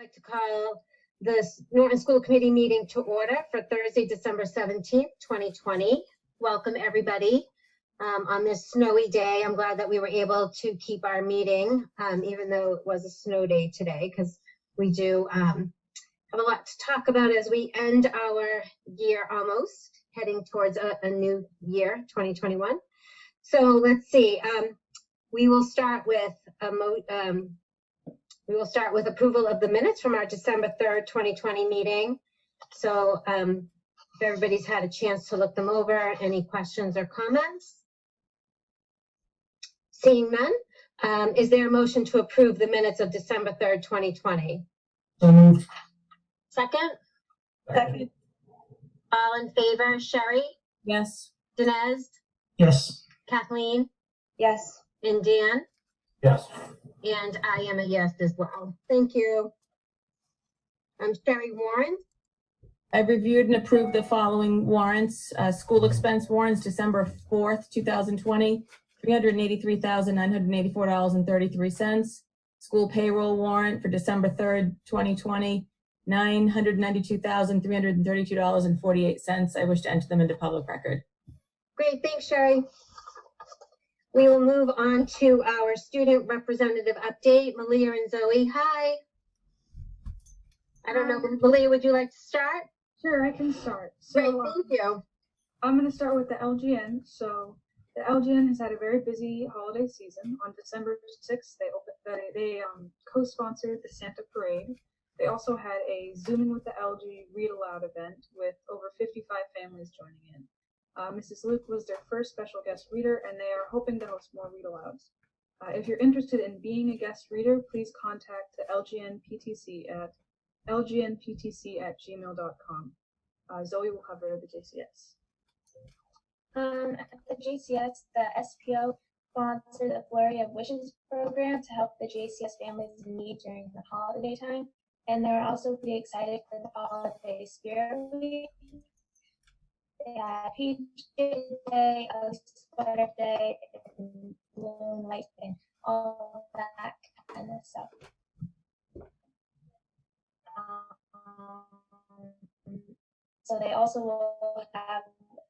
I'd like to call this Norton School Committee meeting to order for Thursday, December 17th, 2020. Welcome, everybody. On this snowy day, I'm glad that we were able to keep our meeting, even though it was a snow day today, because we do have a lot to talk about as we end our year almost, heading towards a new year, 2021. So let's see. We will start with approval of the minutes from our December 3rd, 2020 meeting. So if everybody's had a chance to look them over, any questions or comments? Seeing none, is there a motion to approve the minutes of December 3rd, 2020? So moved. Second? Second. All in favor? Sherry? Yes. Dinesh? Yes. Kathleen? Yes. And Dan? Yes. And I am a yes as well. Thank you. Sherry, Warren? I reviewed and approved the following warrants. School expense warrants, December 4th, 2020, $383,984.33. School payroll warrant for December 3rd, 2020, $992,332.48. I wish to enter them into public record. Great, thanks, Sherry. We will move on to our student representative update. Malia and Zoe, hi. I don't know, Malia, would you like to start? Sure, I can start. Great, So thank you. I'm going to start with the LGN. So the LGN has had a very busy holiday season. On December 6th, they co-sponsored the Santa Parade. They also had a Zooming with the LG Read Aloud event with over 55 families joining in. Mrs. Luke was their first special guest reader, and they are hoping to host more read-alouds. If you're interested in being a guest reader, please contact the LGN PTC at lgnptc@gmail.com. Zoe will cover the JCS. At the JCS, the SPO sponsored the Flurry of Wishes program to help the JCS families in need during the holiday time. And they're also pretty excited for the holiday spirit week. They had PJ Day, a sweater day, and balloon light, and all that kind of stuff. So they also will have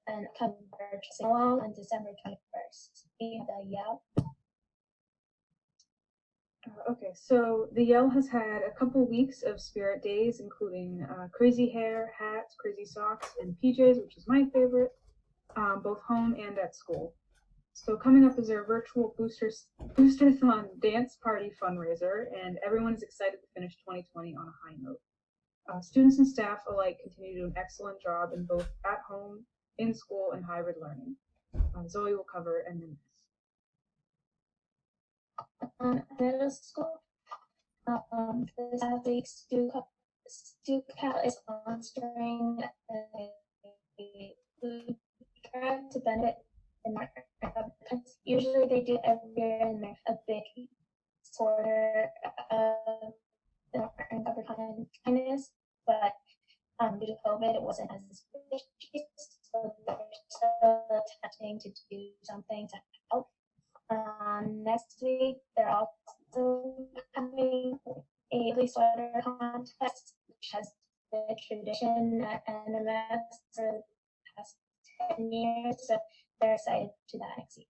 an upcoming purchasing along on December 21st. We have the Yell. Okay, so the Yell has had a couple weeks of spirit days, including crazy hair, hats, crazy socks, and PJs, which is my favorite, both home and at school. So coming up is their virtual Boosterthon dance party fundraiser, and everyone is excited to finish 2020 on a high note. Students and staff alike continue to do an excellent job in both at home, in school, and hybrid learning. Zoe will cover MMS. Middle school, this week StuCal is sponsoring a food drive to benefit the Martin. Usually they do every year, and there's a big supporter of the Martin Government kindness, but due to COVID, it wasn't as big, so they're still attempting to do something to help. Next week, they're also having a weekly sweater contest, which has been a tradition at NMS for the past 10 years, so they're excited to that next week.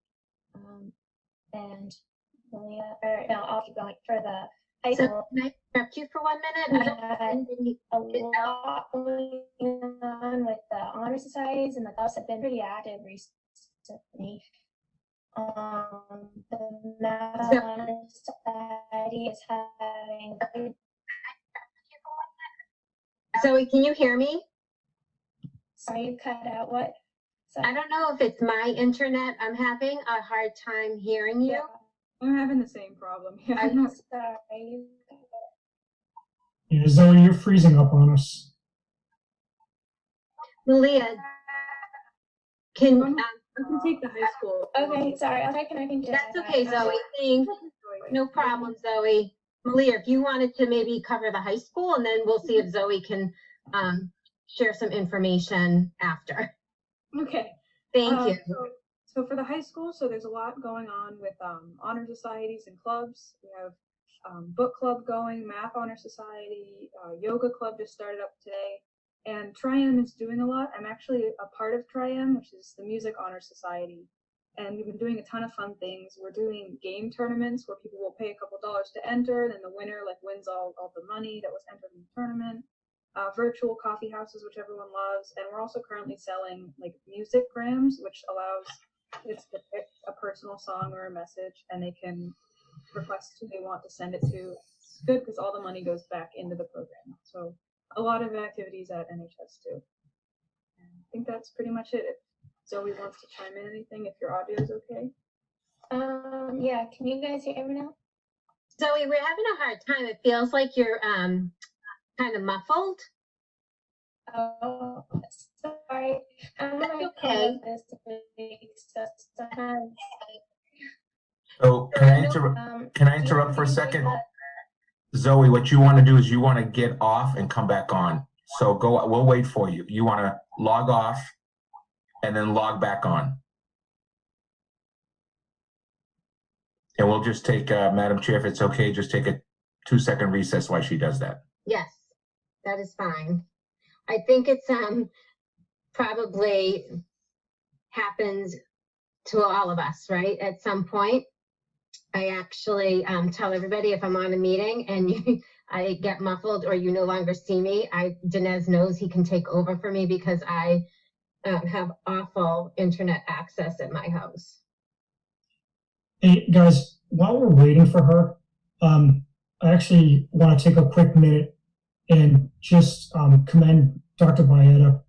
And I'll keep going for the high So school. can I interrupt you for 1 minute? We had a lot going on with the honor societies, and the clubs have been pretty active recently. The Math Honor Society is having. Zoe, can you hear me? Sorry, you cut out what? Sorry. I don't know if it's my internet. I'm having a hard time hearing you. Yeah, I'm having the same problem. Yeah, I'm sorry. Yeah, Zoe, you're freezing up on us. Malia, can I can take the high school. Okay, sorry. I'll try connecting to that's okay, Zoe. Thanks. No problem, Zoe. Malia, if you wanted to maybe cover the high school, and then we'll see if Zoe can share some information after. Okay. Thank you. So for the high school, so there's a lot going on with honor societies and clubs. We have book club going, math honor society, yoga club just started up today. And Tri-M is doing a lot. I'm actually a part of Tri-M, which is the music honor society. And we've been doing a ton of fun things. We're doing game tournaments where people will pay a couple dollars to enter, and then the winner wins all the money that was entered in the tournament. Virtual coffee houses, which everyone loves. And we're also currently selling music grams, which allows kids to pick a personal song or a message, and they can request who they want to send it to. It's good because all the money goes back into the program. So a lot of activities at NHS too. And I think that's pretty much it. If Zoe wants to chime in anything, if your audio is okay. Yeah, can you guys hear me now? Zoe, we're having a hard time. It feels like you're kind of muffled. Oh, sorry. I'm gonna okay. this week, so sometimes. So can I interrupt for a second? Zoe, what you want to do is you want to get off and come back on. So we'll wait for you. You want to log off and then log back on. And we'll just take, Madam Chair, if it's okay, just take a 2-second recess while she does that. Yes, that is fine. I think it's probably happens to all of us, right? At some point, I actually tell everybody if I'm on a meeting and I get muffled or you no longer see me, Dinesh knows he can take over for me because I have awful internet access at my house. Hey, guys, while we're waiting for her, I actually want to take a quick minute and just commend Dr. Baeta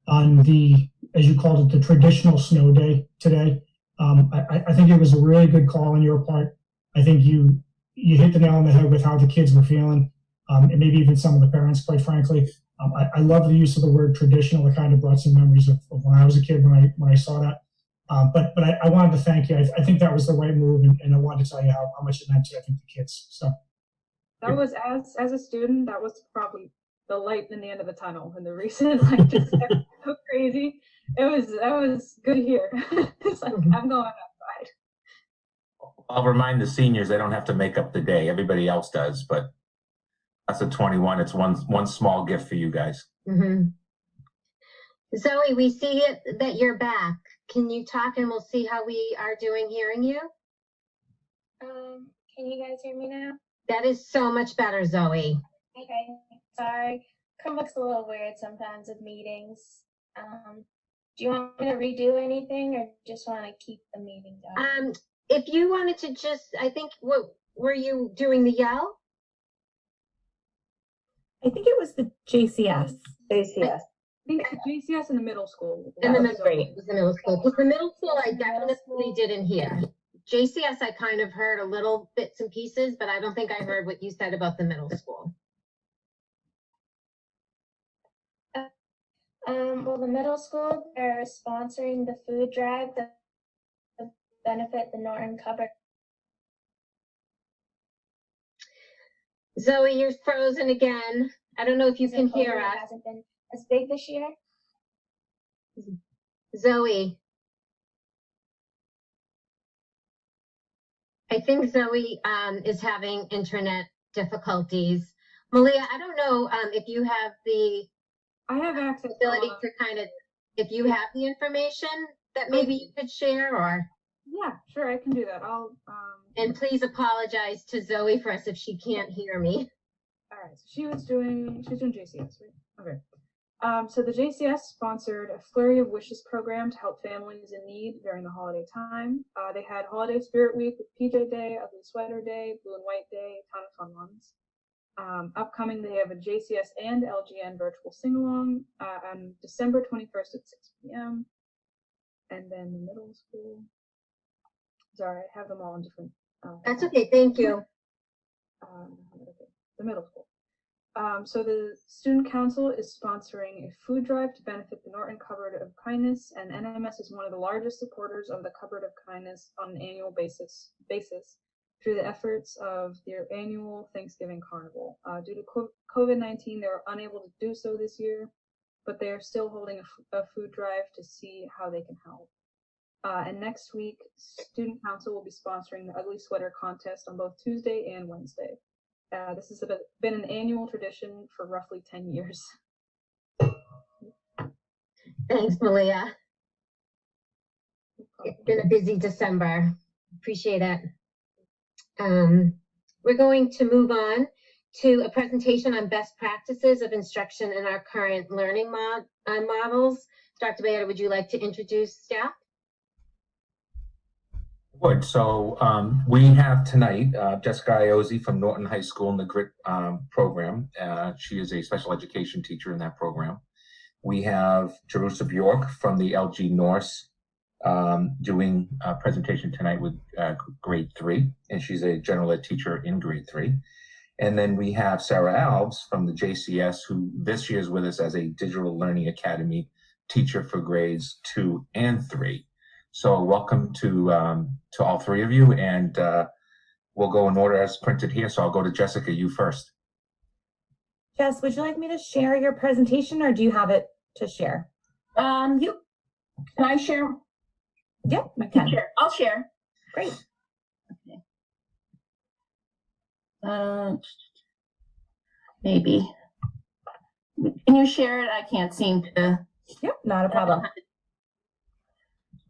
on the, as you called it, the traditional snow day today. I think it was a really good call on your part. I think you hit the nail on the head with how the kids were feeling, and maybe even some of the parents, quite frankly. I love the use of the word traditional. It kind of brought some memories of when I was a kid when I saw that. But I wanted to thank you. I think that was the right move, and I wanted to tell you how much it meant to, I think, the kids. So That was, as a student, that was probably the light in the end of the tunnel. And the reason just so crazy, that was good to hear. It's like, I'm going outside. I'll remind the seniors they don't have to make up the day. Everybody else does, but that's a 21. It's one small gift for you guys. Mm-hmm. Zoe, we see it that you're back. Can you talk and we'll see how we are doing hearing you? Can you guys hear me now? That is so much better, Zoe. Okay, sorry. Chromebook's a little weird sometimes with meetings. Do you want me to redo anything or just want to keep the meeting going? If you wanted to just, I think, what were you doing the yell? I think it was the JCS. I think the JCS in the middle school. In the was middle, great. it was the middle school. Because the middle school, I Middle definitely school. didn't hear. JCS, I kind of heard a little bits and pieces, but I don't think I heard what you said about the middle school. Well, the middle school, they're sponsoring the food drive to benefit the Norton Cupboard. Zoe, you're frozen again. I don't know if you can hear It us. hasn't been as big this year. Zoe. I think Zoe is having internet difficulties. Malia, I don't know if you have the I have access ability to to kind of, if you have the information that maybe you could share, or, yeah, sure, I can do that. I'll and please apologize to Zoe for us if she can't hear me. all right, so she's doing JCS, right? Okay. So the JCS sponsored a Flurry of Wishes program to help families in need during the holiday time. They had Holiday Spirit Week with PJ Day, Ugly Sweater Day, Blue and White Day, a ton of fun ones. Upcoming, they have a JCS and LGN virtual sing-along on December 21st at 6 p.m. And then the middle school. Sorry, I have them all in different. That's okay, thank you. The middle school. So the Student Council is sponsoring a food drive to benefit the Norton Cupboard of Kindness, and NMS is one of the largest supporters of the Cupboard of Kindness on an annual basis through the efforts of their annual Thanksgiving Carnival. Due to COVID-19, they were unable to do so this year, but they are still holding a food drive to see how they can help. And next week, Student Council will be sponsoring the Ugly Sweater contest on both Tuesday and Wednesday. This has been an annual tradition for roughly 10 years. Thanks, Malia. It's been a busy December. Appreciate it. We're going to move on to a presentation on best practices of instruction in our current learning models. Dr. Bayetta, would you like to introduce staff? Would. So we have tonight Jessica Iozzi from Norton High School in the GRIT program. She is a special education teacher in that program. We have Jerusha Bjork from the LG Norse doing a presentation tonight with grade 3, and she's a general ed teacher in grade 3. And then we have Sarah Alves from the JCS, who this year is with us as a Digital Learning Academy teacher for grades 2 and 3. So welcome to all three of you, and we'll go in order as printed here. So I'll go to Jessica, you first. Jess, would you like me to share your presentation, or do you have it to share? Can I share? Yep, you can. Share. I'll share. Great. Okay. Maybe. Can you share it? I can't seem to. Yep, not a problem.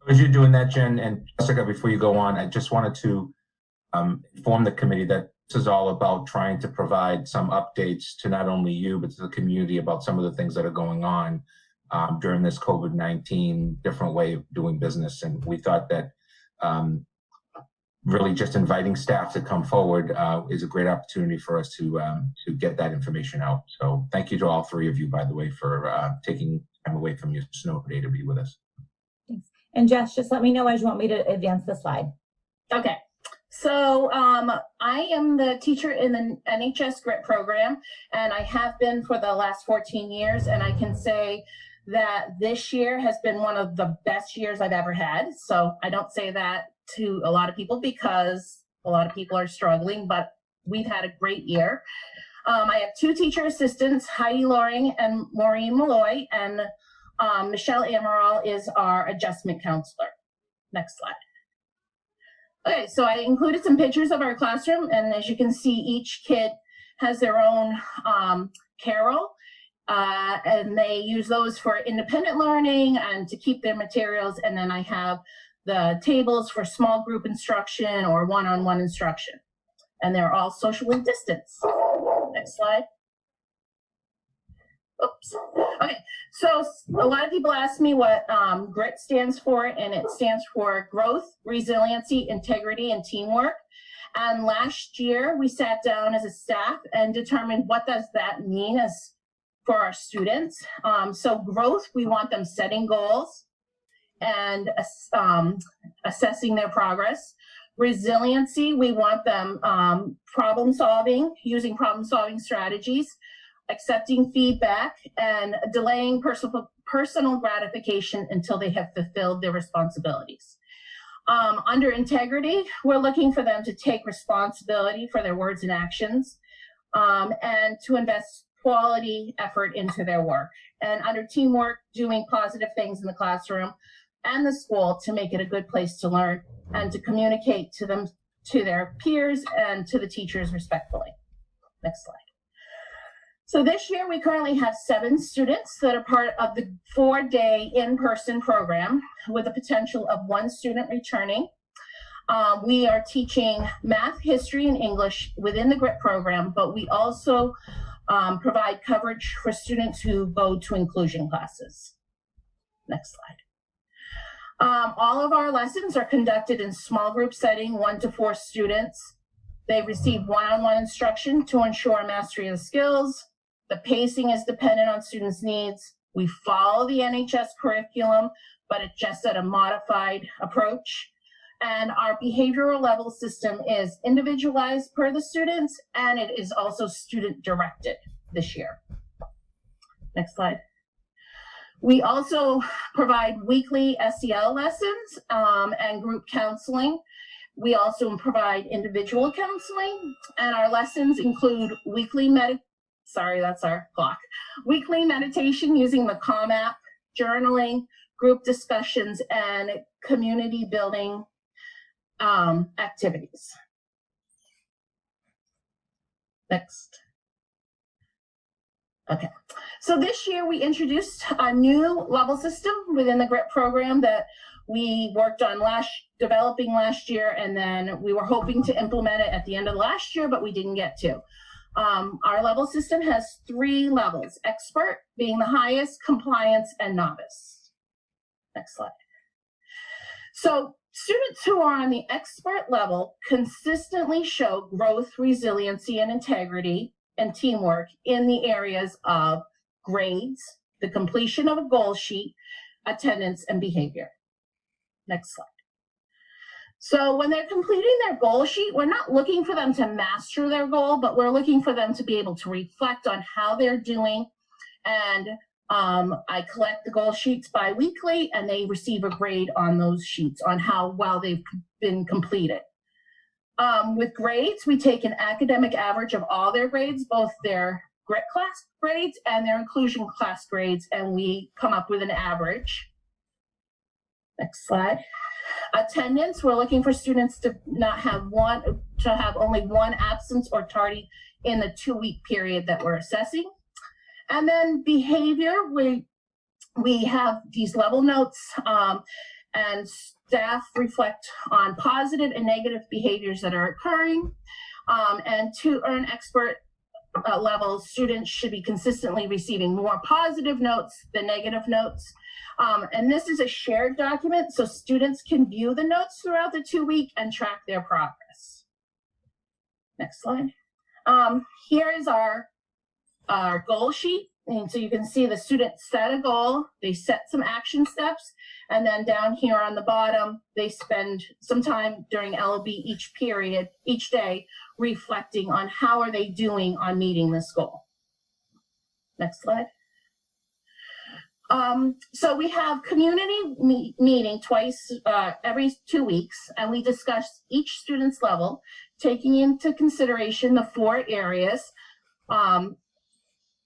As you're doing that, Jen and Jessica, before you go on, I just wanted to inform the committee that this is all about trying to provide some updates to not only you, but to the community about some of the things that are going on during this COVID-19 different way of doing business. And we thought that really just inviting staff to come forward is a great opportunity for us to get that information out. So thank you to all three of you, by the way, for taking time away from your snow day to be with us. Thanks. And Jess, just let me know as you want me to advance the slide. Okay. So I am the teacher in the NHS GRIT program, and I have been for the last 14 years. And I can say that this year has been one of the best years I've ever had. So I don't say that to a lot of people because a lot of people are struggling, but we've had a great year. I have 2 teacher assistants, Heidi Loring and Maureen Malloy, and Michelle Amaral is our adjustment counselor. Next slide. Okay, so I included some pictures of our classroom, and as you can see, each kid has their own carrel, and they use those for independent learning and to keep their materials. And then I have the tables for small group instruction or one-on-one instruction, and they're all socially distanced. Next slide. Oops. Okay, so a lot of people ask me what GRIT stands for, and it stands for growth, resiliency, integrity, and teamwork. And last year we sat down as a staff and determined what does that mean as for our students. So growth, we want them setting goals and assessing their progress. Resiliency, we want them problem solving, using problem solving strategies, accepting feedback, and delaying personal gratification until they have fulfilled their responsibilities. Under integrity, we're looking for them to take responsibility for their words and actions, and to invest quality effort into their work. And under teamwork, doing positive things in the classroom and the school to make it a good place to learn and to communicate to them, to their peers and to the teachers respectfully. Next slide. So this year we currently have 7 students that are part of the 4-day in-person program with a potential of 1 student returning. We are teaching math, history, and English within the GRIT program, but we also provide coverage for students who go to inclusion classes. Next slide. All of our lessons are conducted in small group setting, 1 to 4 students. They receive one-on-one instruction to ensure mastery of the skills. The pacing is dependent on students' needs. We follow the NHS curriculum, but it's just at a modified approach. And our behavioral level system is individualized per the students, and it is also student directed this year. Next slide. We also provide weekly SEL lessons and group counseling. We also provide individual counseling, and our lessons include weekly meditation using the Calm app, journaling, group discussions, and community building activities. Next. Okay, so this year we introduced a new level system within the GRIT program that we worked on developing last year, and then we were hoping to implement it at the end of last year, but we didn't get to. Our level system has 3 levels: expert being the highest, compliance, and novice. Next slide. So students who are on the expert level consistently show growth, resiliency, and integrity and teamwork in the areas of grades, the completion of a goal sheet, attendance, and behavior. Next slide. So when they're completing their goal sheet, we're not looking for them to master their goal, but we're looking for them to be able to reflect on how they're doing. And I collect the goal sheets bi-weekly, and they receive a grade on those sheets on how well they've been completed. With grades, we take an academic average of all their grades, both their GRIT class grades and their inclusion class grades, and we come up with an average. Next slide. Attendance, we're looking for students to have only 1 absence or tardy in the 2-week period that we're assessing. And then behavior, we have these level notes, and staff reflect on positive and negative behaviors that are occurring. And to earn expert levels, students should be consistently receiving more positive notes than negative notes. And this is a shared document, so students can view the notes throughout the 2-week and track their progress. Next slide. Here is our goal sheet. And so you can see the students set a goal, they set some action steps, and then down here on the bottom, they spend some time during LOB each day, reflecting on how are they doing on meeting this goal. Next slide. So we have community meeting twice every 2 weeks, and we discuss each student's level, taking into consideration the 4 areas: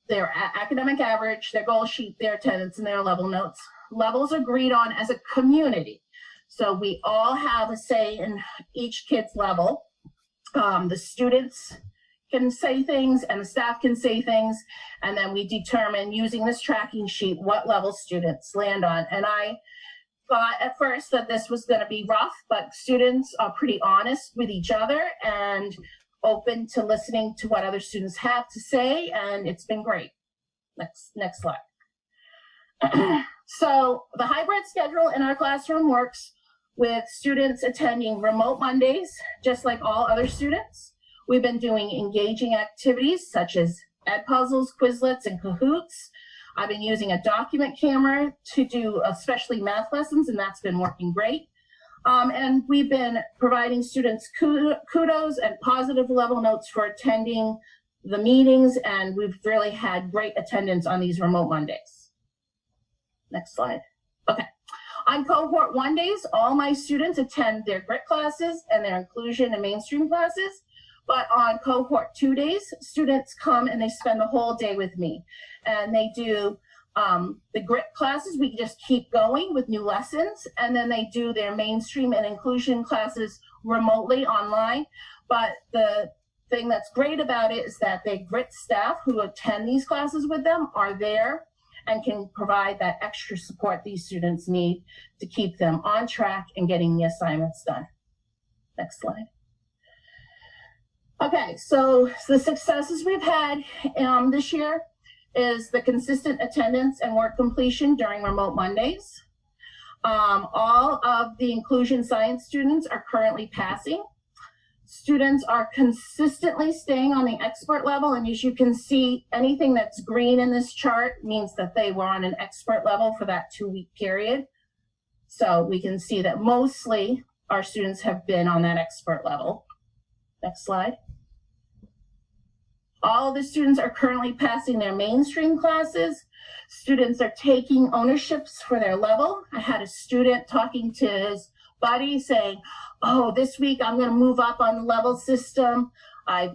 their academic average, their goal sheet, their attendance, and their level notes. Levels agreed on as a community. So we all have a say in each kid's level. The students can say things and the staff can say things, and then we determine using this tracking sheet what level students land on. And I thought at first that this was going to be rough, but students are pretty honest with each other and open to listening to what other students have to say, and it's been great. Next slide. So the hybrid schedule in our classroom works with students attending remote Mondays, just like all other students. We've been doing engaging activities such as Ed Puzzles, Quizlets, and Kahoots. I've been using a document camera to do especially math lessons, and that's been working great. And we've been providing students kudos and positive level notes for attending the meetings, and we've really had great attendance on these remote Mondays. Next slide. Okay. On cohort 1 days, all my students attend their GRIT classes and their inclusion and mainstream classes. But on cohort 2 days, students come and they spend the whole day with me, and they do the GRIT classes. We just keep going with new lessons, and then they do their mainstream and inclusion classes remotely online. But the thing that's great about it is that the GRIT staff who attend these classes with them are there and can provide that extra support these students need to keep them on track and getting the assignments done. Next slide. Okay, so the successes we've had this year is the consistent attendance and work completion during remote Mondays. All of the inclusion science students are currently passing. Students are consistently staying on the expert level, and as you can see, anything that's green in this chart means that they were on an expert level for that 2-week period. So we can see that mostly our students have been on that expert level. Next slide. All of the students are currently passing their mainstream classes. Students are taking ownerships for their level. I had a student talking to his buddy saying, oh, this week I'm going to move up on the level system. I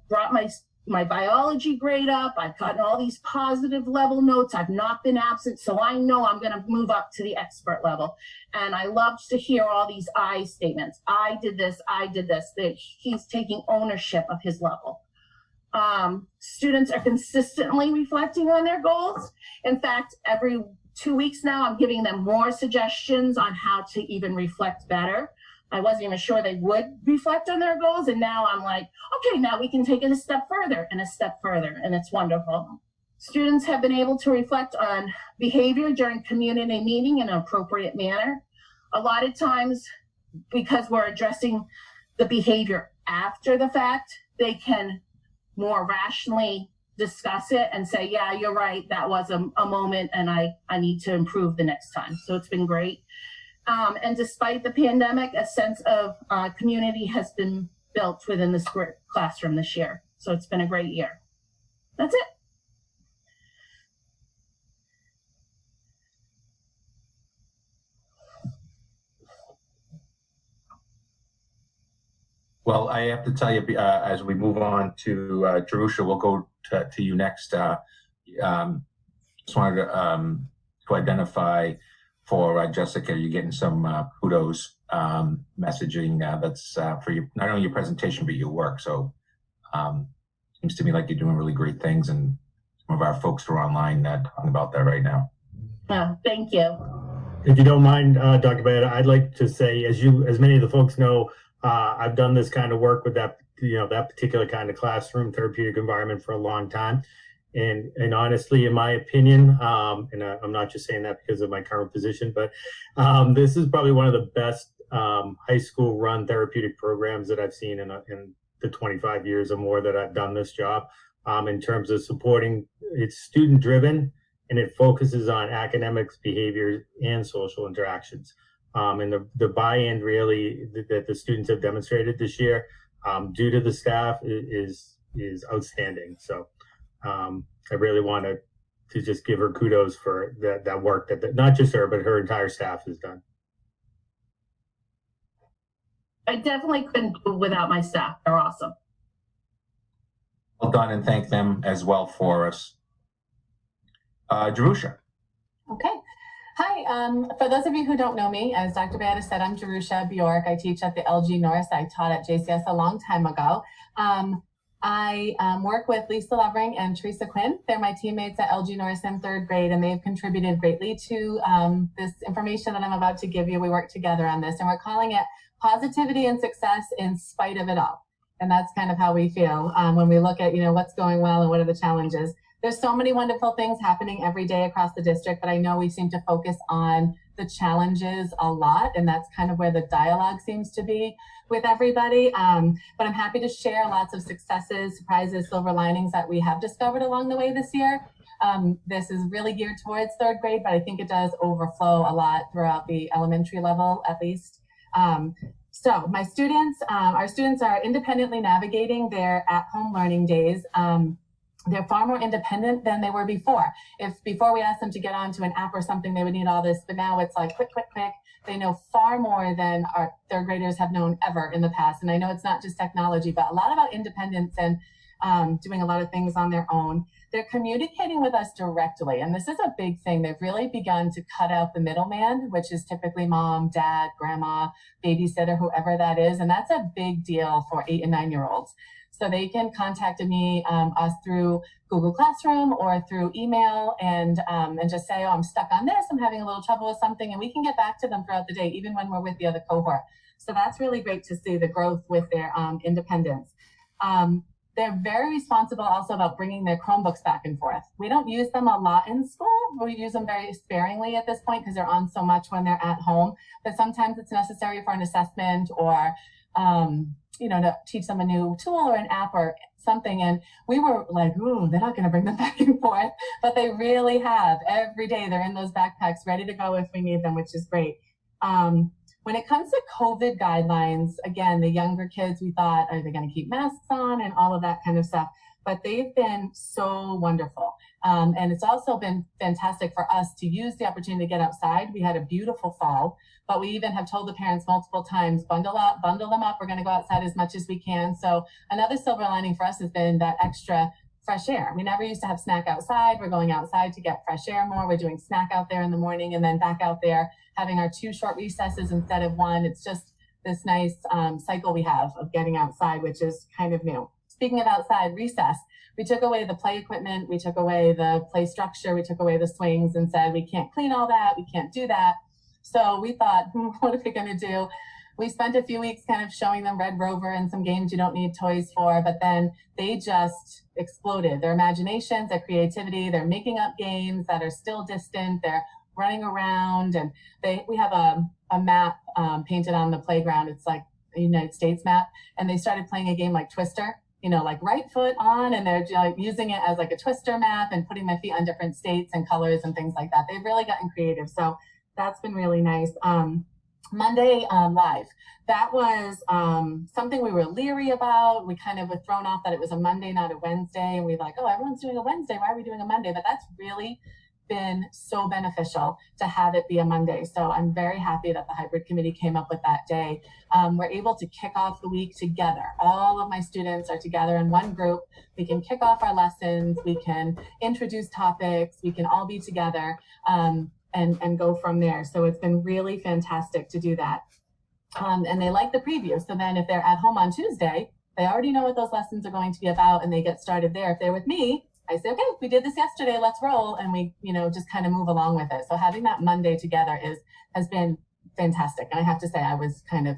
brought my my biology grade up. I've gotten all these positive level notes. I've not been absent. So I know I'm going to move up to the expert level. And I love to hear all these I statements. I did this. I did this. That he's taking ownership of his level. Students are consistently reflecting on their goals. In fact, every 2 weeks now, I'm giving them more suggestions on how to even reflect better. I wasn't even sure they would reflect on their goals. And now I'm like, okay, now we can take it a step further and a step further. And it's wonderful. Students have been able to reflect on behavior during community meeting in an appropriate manner. A lot of times, because we're addressing the behavior after the fact, they can more rationally discuss it and say, yeah, you're right, that was a moment and I need to improve the next time. So it's been great. And despite the pandemic, a sense of community has been built within this classroom this year. So it's been a great year. That's it. Well, I have to tell you, as we move on to Jerusha, we'll go to you next. Just wanted to identify for Jessica, you're getting some kudos messaging that's for you, not only your presentation, but your work. So seems to me like you're doing really great things, and some of our folks are online talking about that right now. Oh, thank you. If you don't mind, Dr. Bayetta, I'd like to say, as many of the folks know, I've done this kind of work with that particular kind of classroom therapeutic environment for a long time. And honestly, in my opinion, and I'm not just saying that because of my current position, but this is probably one of the best high school run therapeutic programs that I've seen in the 25 years or more that I've done this job, in terms of supporting. It's student driven, and it focuses on academics, behavior, and social interactions. And the buy-in really that the students have demonstrated this year, due to the staff, is outstanding. So I really want to just give her kudos for that work that not just her, but her entire staff has done. I definitely couldn't do it without my staff. They're awesome. Well done, and thank them as well for us. Jerusha. Okay. Hi, for those of you who don't know me, as Dr. Bayetta said, I'm Jerusha Bjork. I teach at the LG North. I taught at JCS a long time ago. I work with Lisa Lovering and Teresa Quinn. They're my teammates at LG North in 3rd grade, and they've contributed greatly to this information that I'm about to give you. We work together on this, and we're calling it Positivity and Success in Spite of It All. And that's kind of how we feel when we look at, what's going well and what are the challenges. There's so many wonderful things happening every day across the district, but I know we seem to focus on the challenges a lot, and that's kind of where the dialogue seems to be with everybody. But I'm happy to share lots of successes, surprises, silver linings that we have discovered along the way this year. This is really geared towards 3rd grade, but I think it does overflow a lot throughout the elementary level, at least. So my students, our students are independently navigating their at-home learning days. They're far more independent than they were before. If before we asked them to get onto an app or something, they would need all this, but now it's like quick, quick, quick. They know far more than our 3rd graders have known ever in the past. And I know it's not just technology, but a lot about independence and doing a lot of things on their own. They're communicating with us directly. And this is a big thing. They've really begun to cut out the middleman, which is typically mom, dad, grandma, babysitter, whoever that is. And that's a big deal for 8 and 9-year-olds. So they can contact us through Google Classroom or through email and just say, oh, I'm stuck on this, I'm having a little trouble with something, and we can get back to them throughout the day, even when we're with the other cohort. So that's really great to see the growth with their independence. They're very responsible also about bringing their Chromebooks back and forth. We don't use them a lot in school. We use them very sparingly at this point because they're on so much when they're at home. But sometimes it's necessary for an assessment or to teach them a new tool or an app or something. And we were like, ooh, they're not going to bring them back and forth. But they really have. Every day they're in those backpacks ready to go if we need them, which is great. When it comes to COVID guidelines, again, the younger kids, we thought, are they going to keep masks on and all of that kind of stuff? But they've been so wonderful. And it's also been fantastic for us to use the opportunity to get outside. We had a beautiful fall, but we even have told the parents multiple times, bundle up, bundle them up. We're going to go outside as much as we can. So another silver lining for us has been that extra fresh air. We never used to have snack outside. We're going outside to get fresh air more. We're doing snack out there in the morning and then back out there, having our 2 short recesses instead of 1. It's just this nice cycle we have of getting outside, which is kind of new. Speaking of outside recess, we took away the play equipment, we took away the play structure, we took away the swings and said, we can't clean all that, we can't do that. So we thought, what are we gonna do? We spent a few weeks kind of showing them Red Rover and some games you don't need toys for, but then they just exploded. Their imaginations, their creativity, they're making up games that are still distant, they're running around, and we have a map painted on the playground. It's like a United States map, and they started playing a game like Twister, you know, like right foot on, and they're like using it as like a Twister map and putting their feet on different states and colors and things like that. They've really gotten creative. So that's been really nice. Monday Live. That was something we were leery about. We kind of were thrown off that it was a Monday, not a Wednesday. And we're like, oh, everyone's doing a Wednesday. Why are we doing a Monday? But that's really been so beneficial to have it be a Monday. So I'm very happy that the hybrid committee came up with that day. We're able to kick off the week together. All of my students are together in one group. We can kick off our lessons. We can introduce topics. We can all be together and go from there. So it's been really fantastic to do that. And they like the preview. So then if they're at home on Tuesday, they already know what those lessons are going to be about and they get started there. If they're with me, I say, okay, we did this yesterday, let's roll. And we, just kind of move along with it. So having that Monday together has been fantastic. And I have to say, I was kind of,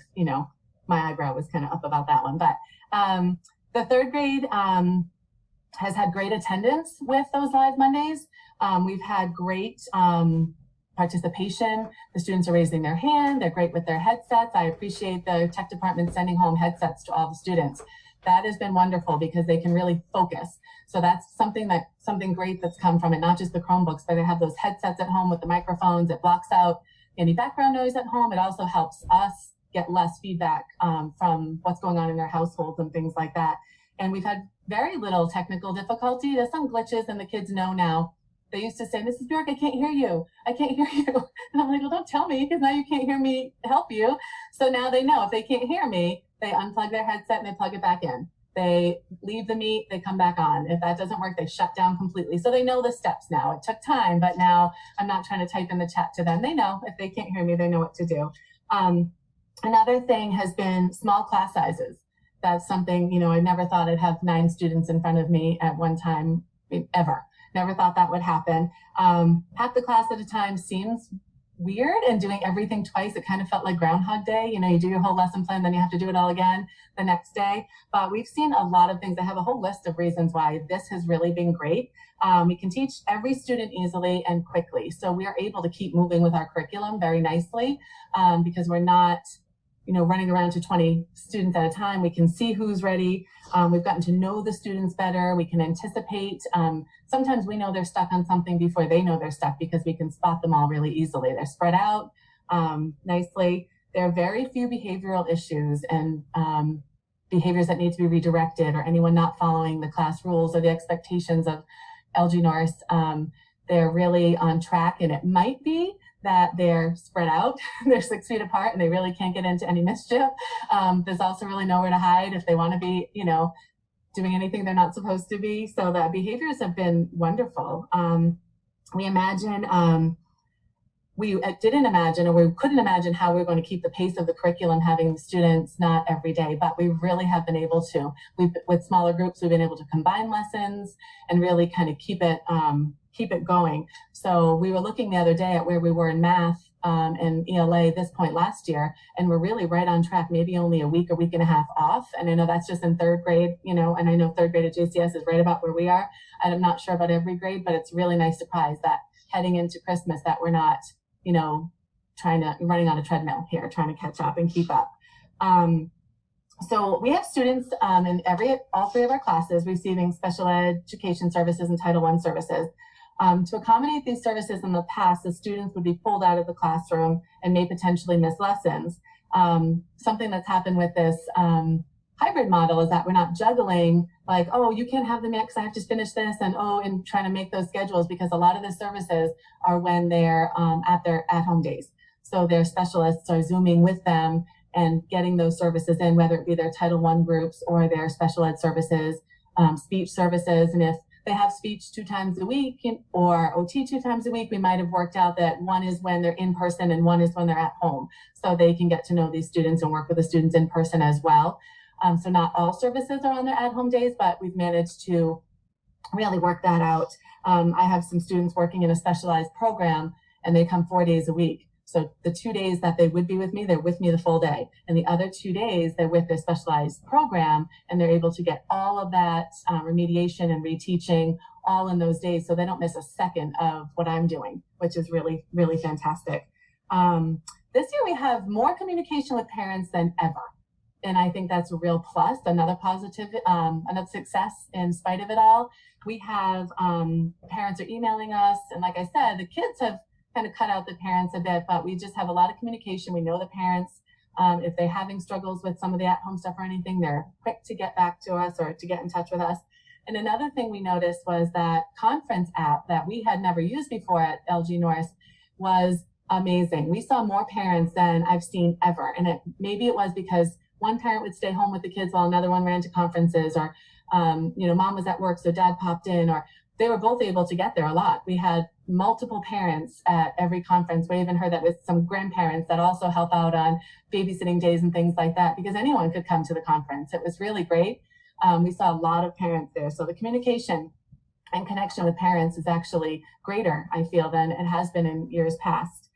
my eyebrow was kind of up about that one. But the 3rd grade has had great attendance with those live Mondays. We've had great participation. The students are raising their hand. They're great with their headsets. I appreciate the tech department sending home headsets to all the students. That has been wonderful because they can really focus. So that's something great that's come from it, not just the Chromebooks, but they have those headsets at home with the microphones. It blocks out any background noise at home. It also helps us get less feedback from what's going on in their households and things like that. And we've had very little technical difficulty. There's some glitches and the kids know now. They used to say, Mrs. Bjork, I can't hear you. I can't hear you. And I'm like, well, don't tell me because now you can't hear me help you. So now they know if they can't hear me, they unplug their headset and they plug it back in. They leave the meet, they come back on. If that doesn't work, they shut down completely. So they know the steps now. It took time, but now I'm not trying to type in the chat to them. They know if they can't hear me, they know what to do. Another thing has been small class sizes. That's something, I never thought I'd have 9 students in front of me at one time, ever. Never thought that would happen. Half the class at a time seems weird, and doing everything twice, it kind of felt like Groundhog Day. You do your whole lesson plan, then you have to do it all again the next day. But we've seen a lot of things. I have a whole list of reasons why this has really been great. We can teach every student easily and quickly. So we are able to keep moving with our curriculum very nicely because we're not running around to 20 students at a time. We can see who's ready. We've gotten to know the students better. We can anticipate. Sometimes we know they're stuck on something before they know they're stuck because we can spot them all really easily. They're spread out nicely. There are very few behavioral issues and behaviors that need to be redirected or anyone not following the class rules or the expectations of LG Norris. They're really on track, and it might be that they're spread out, they're 6 feet apart, and they really can't get into any mischief. There's also really nowhere to hide if they want to be, doing anything they're not supposed to be. So the behaviors have been wonderful. We didn't imagine, or we couldn't imagine how we were going to keep the pace of the curriculum having the students not every day, but we really have been able to. With smaller groups, we've been able to combine lessons and really kind of keep it going. So we were looking the other day at where we were in math and ELA this point last year, and we're really right on track, maybe only a week and a half off. And I know that's just in 3rd grade, and I know 3rd grade at JCS is right about where we are. And I'm not sure about every grade, but it's a really nice surprise that heading into Christmas that we're not, running on a treadmill here, trying to catch up and keep up. So we have students in all 3 of our classes receiving special education services and Title I services. To accommodate these services in the past, the students would be pulled out of the classroom and may potentially miss lessons. Something that's happened with this hybrid model is that we're not juggling like, oh, you can't have them yet because I have to finish this, and trying to make those schedules, because a lot of the services are when they're at their at-home days. So their specialists are Zooming with them and getting those services in, whether it be their Title I groups or their special ed services, speech services. And if they have speech 2 times a week or OT 2 times a week, we might have worked out that one is when they're in person and one is when they're at home. So they can get to know these students and work with the students in person as well. So not all services are on their at-home days, but we've managed to really work that out. I have some students working in a specialized program, and they come 4 days a week. So the 2 days that they would be with me, they're with me the full day. And the other 2 days, they're with their specialized program, and they're able to get all of that remediation and reteaching all in those days. So they don't miss a second of what I'm doing, which is really, really fantastic. This year, we have more communication with parents than ever. And I think that's a real plus, another positive, another success in spite of it all. We have parents are emailing us. And like I said, the kids have kind of cut out the parents a bit, but we just have a lot of communication. We know the parents. If they're having struggles with some of the at-home stuff or anything, they're quick to get back to us or to get in touch with us. And another thing we noticed was that conference app that we had never used before at LG North was amazing. We saw more parents than I've seen ever. And maybe it was because one parent would stay home with the kids while another one ran to conferences, or mom was at work, so dad popped in, or they were both able to get there a lot. We had multiple parents at every conference. We even heard that with some grandparents that also help out on babysitting days and things like that, because anyone could come to the conference. It was really great. We saw a lot of parents there. So the communication and connection with parents is actually greater, I feel, than it has been in years past.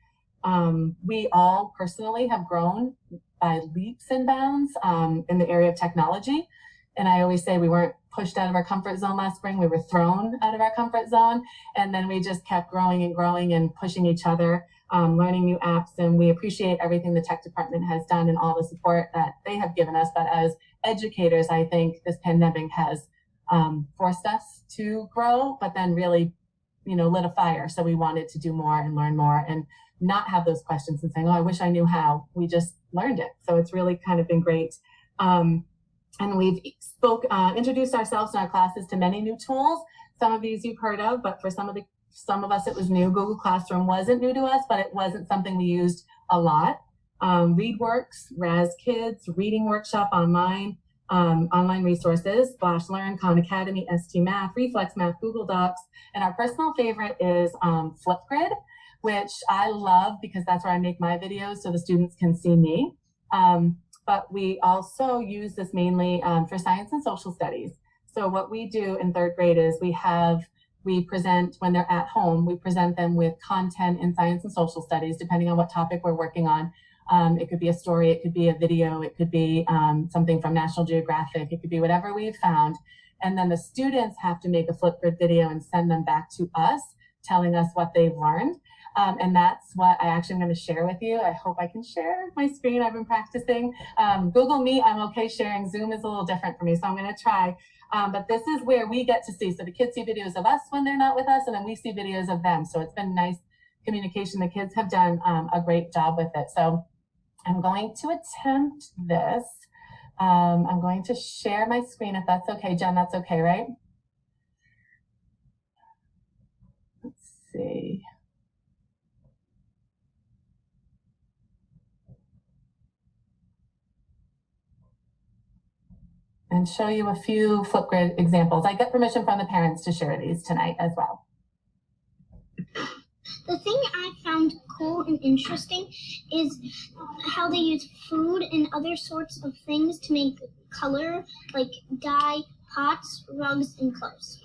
We all personally have grown by leaps and bounds in the area of technology. And I always say we weren't pushed out of our comfort zone last spring. We were thrown out of our comfort zone. And then we just kept growing and growing and pushing each other, learning new apps. And we appreciate everything the tech department has done and all the support that they have given us. But as educators, I think this pandemic has forced us to grow, but then really, lit a fire. So we wanted to do more and learn more and not have those questions and saying, oh, I wish I knew how. We just learned it. So it's really kind of been great. And we've introduced ourselves in our classes to many new tools. Some of these you've heard of, but for some of us it was new. Google Classroom wasn't new to us, but it wasn't something we used a lot. ReadWorks, Raz Kids, Reading Workshop online, online resources, Splash Learn, Khan Academy, ST Math, Reflex Math, Google Docs, and our personal favorite is Flipgrid, which I love because that's where I make my videos so the students can see me. But we also use this mainly for science and social studies. So what we do in 3rd grade is we present when they're at home, we present them with content in science and social studies, depending on what topic we're working on. It could be a story, it could be a video, it could be something from National Geographic, it could be whatever we've found. And then the students have to make a Flipgrid video and send them back to us, telling us what they've learned. And that's what I actually am going to share with you. I hope I can share my screen. I've been practicing. Google Meet, I'm okay sharing. Zoom is a little different for me, so I'm going to try. But this is where we get to see. So the kids see videos of us when they're not with us, and then we see videos of them. So it's been nice communication. The kids have done a great job with it. So I'm going to attempt this. I'm going to share my screen if that's okay. Jen, that's okay, right? Let's see. And show you a few Flipgrid examples. I get permission from the parents to share these tonight as well. The thing I found cool and interesting is how they use food and other sorts of things to make color, like dye, pots, rugs, and clothes.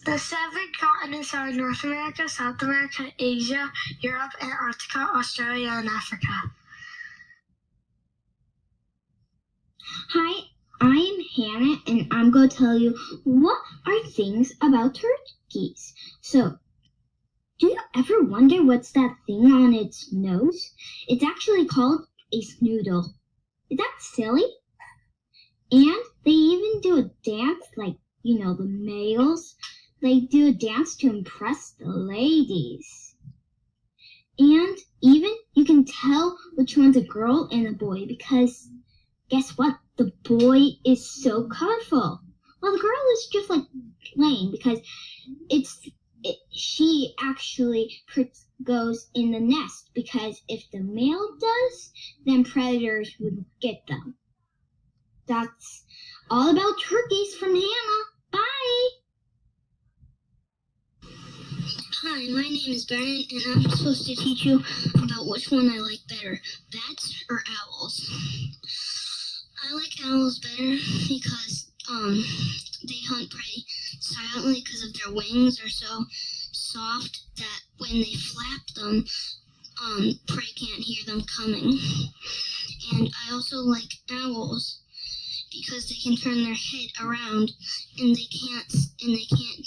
The 7 continents are North America, South America, Asia, Europe, Antarctica, Australia, and Africa. Hi, I'm Hannah, and I'm going to tell you what are things about turkeys. So, do you ever wonder what's that thing on its nose? It's actually called a snoodle. Is that silly? And they even do a dance like, the males. They do a dance to impress the ladies. And even you can tell which one's a girl and a boy because guess what? The boy is so colorful. Well, the girl is just like plain because she actually goes in the nest, because if the male does, then predators would get them. That's all about turkeys from Hannah. Bye! Hi, my name is Brennan, and I'm supposed to teach you about which one I like better, bats or owls. I like owls better because they hunt pretty silently because of their wings are so soft that when they flap them, prey can't hear them coming. And I also like owls because they can turn their head around, and they can't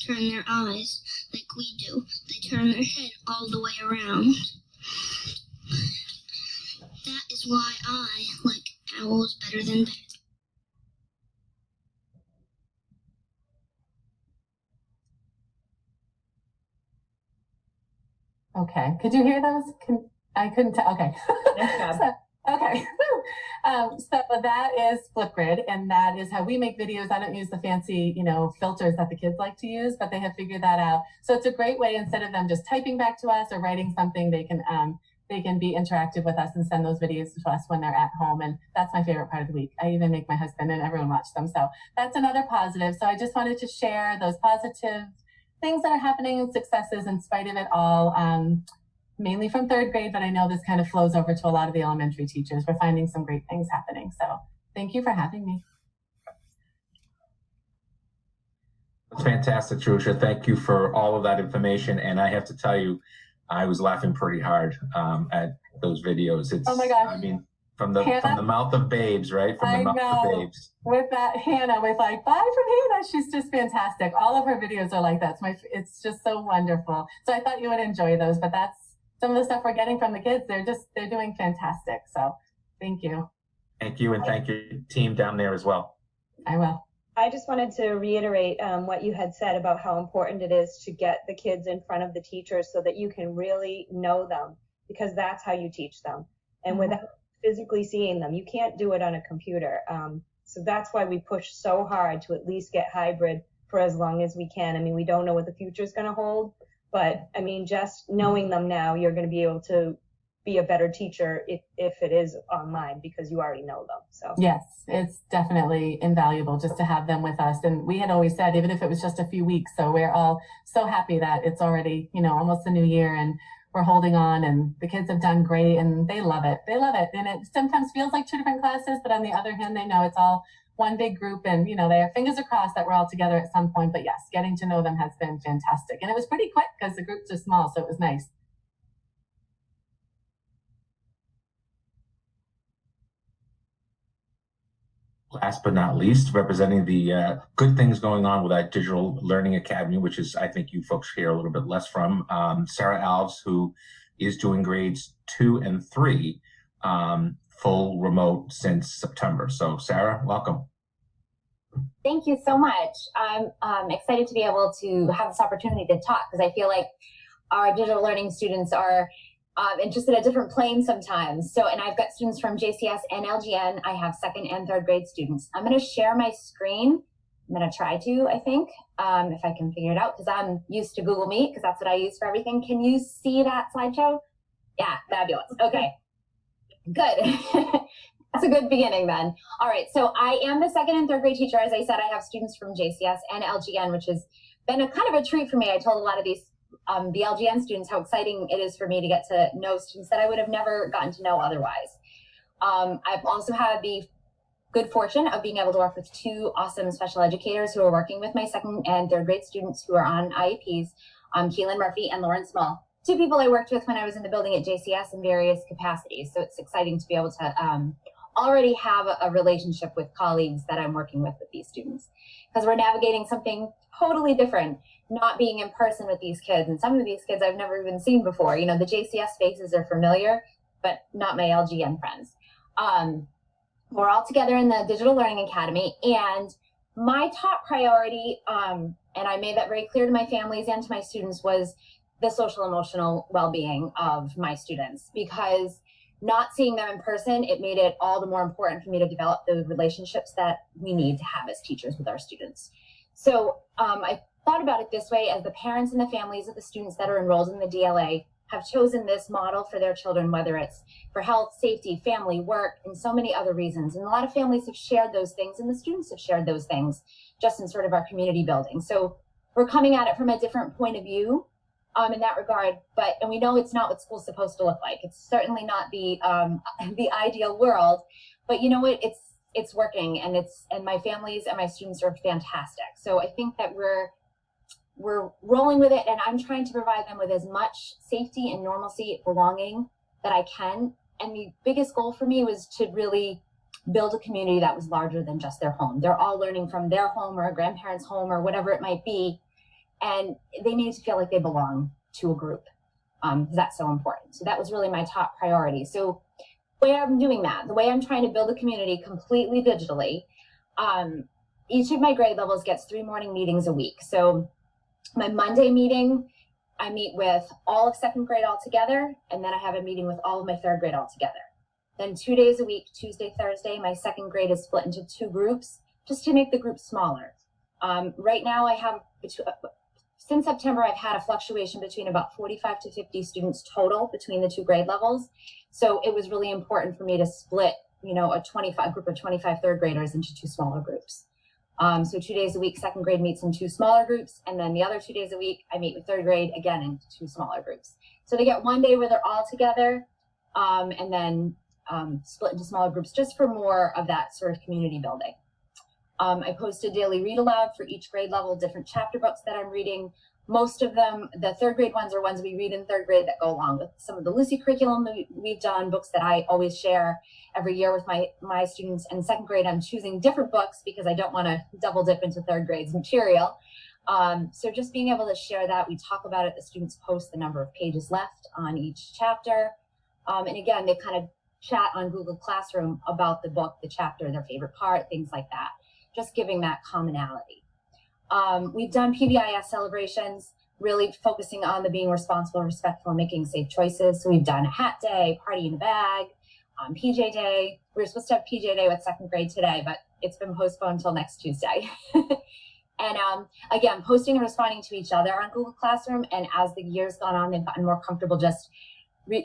turn their eyes like we do. They turn their head all the way around. That is why I like owls better than bats. Okay, could you hear those? I couldn't tell. Okay. Okay. So that is Flipgrid, and that is how we make videos. I don't use the fancy, filters that the kids like to use, but they have figured that out. So it's a great way, instead of them just typing back to us or writing something, they can be interactive with us and send those videos to us when they're at home. And that's my favorite part of the week. I even make my husband and everyone watch them. So that's another positive. So I just wanted to share those positive things that are happening and successes in spite of it all. Mainly from third grade, but I know this kind of flows over to a lot of the elementary teachers. We're finding some great things happening. So thank you for having me. That's fantastic, Jerusha. Thank you for all of that information. And I have to tell you, I was laughing pretty hard at those videos. It's, oh my gosh. I mean, from the mouth of babes, right? From the mouth of babes. With that Hannah, with like, bye from Hannah. She's just fantastic. All of her videos are like that. It's just so wonderful. So I thought you would enjoy those, but that's some of the stuff we're getting from the kids. They're doing fantastic. So thank you. Thank you. And thank your team down there as well. I will. I just wanted to reiterate what you had said about how important it is to get the kids in front of the teachers so that you can really know them, because that's how you teach them. And without physically seeing them, you can't do it on a computer. So that's why we push so hard to at least get hybrid for as long as we can. I mean, we don't know what the future is going to hold, but I mean, just knowing them now, you're going to be able to be a better teacher if it is online, because you already know them. So yes, it's definitely invaluable just to have them with us. And we had always said, even if it was just a few weeks, so we're all so happy that it's already, almost the new year, and we're holding on, and the kids have done great, and they love it. They love it. And it sometimes feels like two different classes, but on the other hand, they know it's all one big group, and their fingers are crossed that we're all together at some point. But yes, getting to know them has been fantastic. And it was pretty quick because the groups are small, so it was nice. Last but not least, representing the good things going on with that Digital Learning Academy, which is, I think you folks hear a little bit less from, Sarah Alves, who is doing grades 2 and 3 full remote since September. So Sarah, welcome. Thank you so much. I'm excited to be able to have this opportunity to talk, because I feel like our digital learning students are just in a different plane sometimes. And I've got students from JCS and LGN. I have 2nd and 3rd grade students. I'm going to share my screen. I'm going to try to, I think, if I can figure it out, because I'm used to Google Meet, because that's what I use for everything. Can you see that slideshow? Yeah, fabulous. Okay, good. That's a good beginning then. All right, so I am the 2nd and 3rd grade teacher. As I said, I have students from JCS and LGN, which has been a kind of a treat for me. I told a lot of these the LGN students how exciting it is for me to get to know students that I would have never gotten to know otherwise. I've also had the good fortune of being able to work with 2 awesome special educators who are working with my 2nd and 3rd grade students who are on IEPs, Keelan Murphy and Lauren Small. 2 people I worked with when I was in the building at JCS in various capacities. So it's exciting to be able to already have a relationship with colleagues that I'm working with these students, because we're navigating something totally different, not being in person with these kids. And some of these kids I've never even seen before. The JCS faces are familiar, but not my LGN friends. We're all together in the Digital Learning Academy, and my top priority, and I made that very clear to my families and to my students, was the social emotional well-being of my students, because not seeing them in person, it made it all the more important for me to develop the relationships that we need to have as teachers with our students. So I thought about it this way: as the parents and the families of the students that are enrolled in the DLA have chosen this model for their children, whether it's for health, safety, family, work, and so many other reasons. And a lot of families have shared those things, and the students have shared those things just in sort of our community building. So we're coming at it from a different point of view in that regard, and we know it's not what school's supposed to look like. It's certainly not the ideal world, but you know what? It's working, and my families and my students are fantastic. So I think that we're rolling with it, and I'm trying to provide them with as much safety and normalcy, belonging that I can. And the biggest goal for me was to really build a community that was larger than just their home. They're all learning from their home or a grandparent's home or whatever it might be, and they need to feel like they belong to a group. That's so important. So that was really my top priority. So the way I'm doing that, the way I'm trying to build a community completely digitally, each of my grade levels gets 3 morning meetings a week. So my Monday meeting, I meet with all of 2nd grade all together, and then I have a meeting with all of my 3rd grade all together. Then 2 days a week, Tuesday, Thursday, my 2nd grade is split into 2 groups just to make the groups smaller. Right now I have, since September, I've had a fluctuation between about 45 to 50 students total between the 2 grade levels. So it was really important for me to split, a group of 25 3rd graders into 2 smaller groups. So 2 days a week, 2nd grade meets in 2 smaller groups. And then the other 2 days a week, I meet with 3rd grade again in 2 smaller groups. So they get 1 day where they're all together, and then split into smaller groups just for more of that sort of community building. I post a daily read aloud for each grade level, different chapter books that I'm reading. Most of them, the 3rd grade ones, are ones we read in 3rd grade that go along with some of the Lucy curriculum that we've done, books that I always share every year with my students. And 2nd grade, I'm choosing different books because I don't want to double dip into 3rd grade's material. So just being able to share that, we talk about it, the students post the number of pages left on each chapter. And again, they kind of chat on Google Classroom about the book, the chapter, their favorite part, things like that. Just giving that commonality. We've done PBIS celebrations, really focusing on the being responsible, respectful, and making safe choices. So we've done a hat day, party in a bag, PJ day. We were supposed to have PJ day with 2nd grade today, but it's been postponed until next Tuesday. And again, posting and responding to each other on Google Classroom. And as the years gone on, they've gotten more comfortable just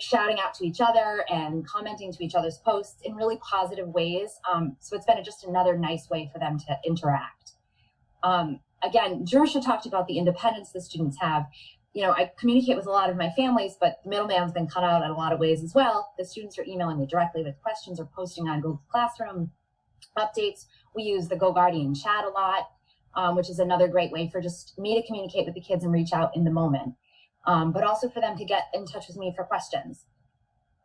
shouting out to each other and commenting to each other's posts in really positive ways. So it's been just another nice way for them to interact. Again, Jerusha talked about the independence the students have. I communicate with a lot of my families, but the middleman's been cut out in a lot of ways as well. The students are emailing me directly with questions or posting on Google Classroom updates. We use the GoGuardian chat a lot, which is another great way for just me to communicate with the kids and reach out in the moment. But also for them to get in touch with me for questions.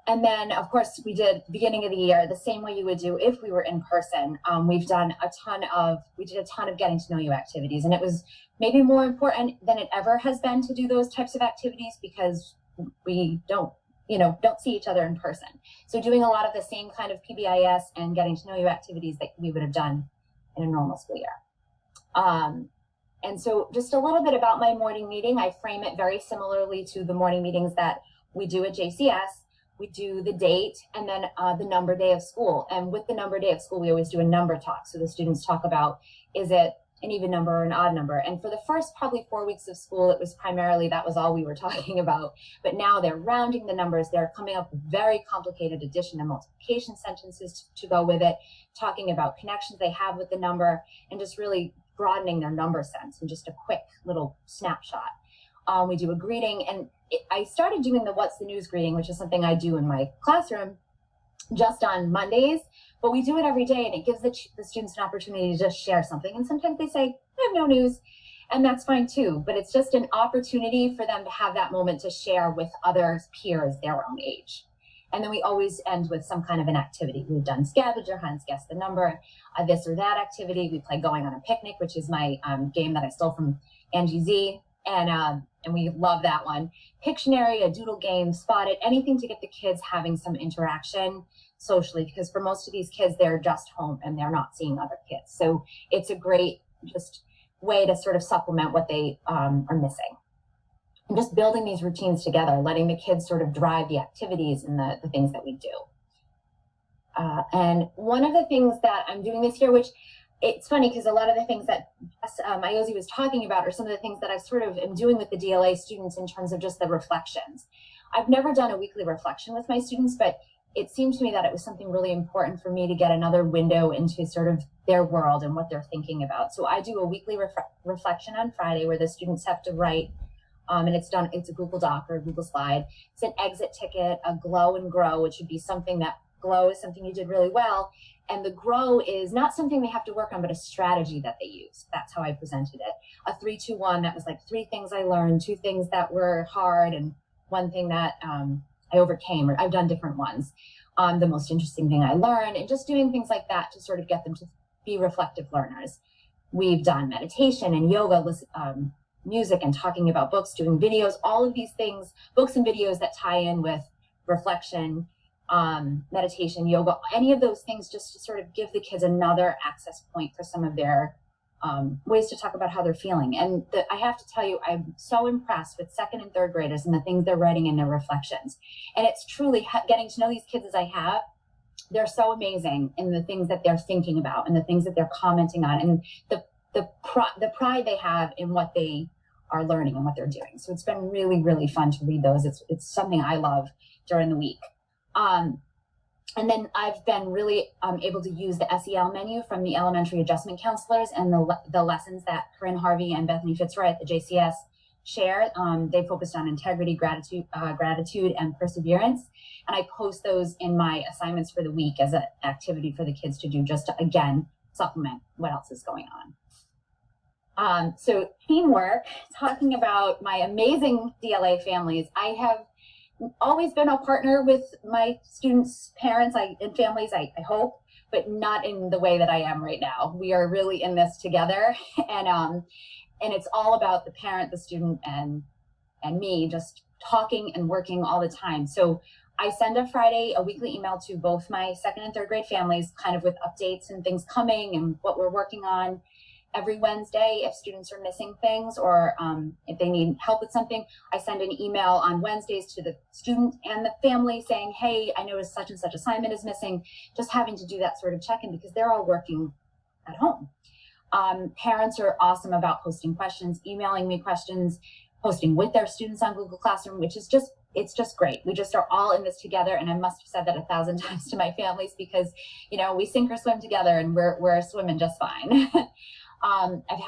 And then, of course, we did beginning of the year the same way you would do if we were in person. We did a ton of getting to know you activities, and it was maybe more important than it ever has been to do those types of activities because we don't see each other in person. So doing a lot of the same kind of PBIS and getting to know you activities that we would have done in a normal school year. And so just a little bit about my morning meeting. I frame it very similarly to the morning meetings that we do at JCS. We do the date and then the number day of school. And with the number day of school, we always do a number talk. So the students talk about, is it an even number or an odd number? And for the first probably 4 weeks of school, it was primarily, that was all we were talking about. But now they're rounding the numbers. They're coming up with very complicated addition and multiplication sentences to go with it, talking about connections they have with the number, and just really broadening their number sense in just a quick little snapshot. We do a greeting, and I started doing the What's the News greeting, which is something I do in my classroom just on Mondays, but we do it every day, and it gives the students an opportunity to just share something. And sometimes they say, I have no news, and that's fine too, but it's just an opportunity for them to have that moment to share with other peers their own age. And then we always end with some kind of an activity. We've done scavenger hunts, guess the number, this or that activity. We play Going on a Picnic, which is my game that I stole from Angie Z. And we love that one. Pictionary, a doodle game, Spot It, anything to get the kids having some interaction socially, because for most of these kids, they're just home and they're not seeing other kids. So it's a great just way to sort of supplement what they are missing. and just building these routines together, letting the kids sort of drive the activities and the things that we do. And one of the things that I'm doing this year, which it's funny because a lot of the things that Iosi was talking about are some of the things that I sort of am doing with the DLA students in terms of just the reflections. I've never done a weekly reflection with my students, but it seemed to me that it was something really important for me to get another window into sort of their world and what they're thinking about. So I do a weekly reflection on Friday where the students have to write, and it's a Google Doc or a Google slide. It's an exit ticket, a glow and grow, which would be something that glow is something you did really well. And the grow is not something they have to work on, but a strategy that they use. That's how I presented it. A 3-2-1, that was like 3 things I learned, 2 things that were hard, and 1 thing that I overcame, or I've done different ones. The most interesting thing I learned, and just doing things like that to sort of get them to be reflective learners. We've done meditation and yoga, music and talking about books, doing videos, all of these things, books and videos that tie in with reflection, meditation, yoga, any of those things, just to sort of give the kids another access point for some of their ways to talk about how they're feeling. And I have to tell you, I'm so impressed with 2nd and 3rd graders and the things they're writing in their reflections. And it's truly getting to know these kids as I have. They're so amazing in the things that they're thinking about and the things that they're commenting on, and the pride they have in what they are learning and what they're doing. So it's been really, really fun to read those. It's something I love during the week. And then I've been really able to use the SEL menu from the elementary adjustment counselors and the lessons that Corinne Harvey and Bethany Fitzroy at the JCS share. They focused on integrity, gratitude, and perseverance. And I post those in my assignments for the week as an activity for the kids to do, just to, again, supplement what else is going on. So teamwork, talking about my amazing DLA families. I have always been a partner with my students' parents and families, I hope, but not in the way that I am right now. We are really in this together, and it's all about the parent, the student, and me just talking and working all the time. So I send a weekly email to both my 2nd and 3rd grade families, kind of with updates and things coming and what we're working on. Every Wednesday, if students are missing things or if they need help with something, I send an email on Wednesdays to the student and the family saying, hey, I noticed such and such assignment is missing, just having to do that sort of check-in because they're all working at home. Parents are awesome about posting questions, emailing me questions, posting with their students on Google Classroom, which is it's just great. We just are all in this together. And I must have said that 1,000 times to my families because, we sink or swim together and we're swimming just fine. I've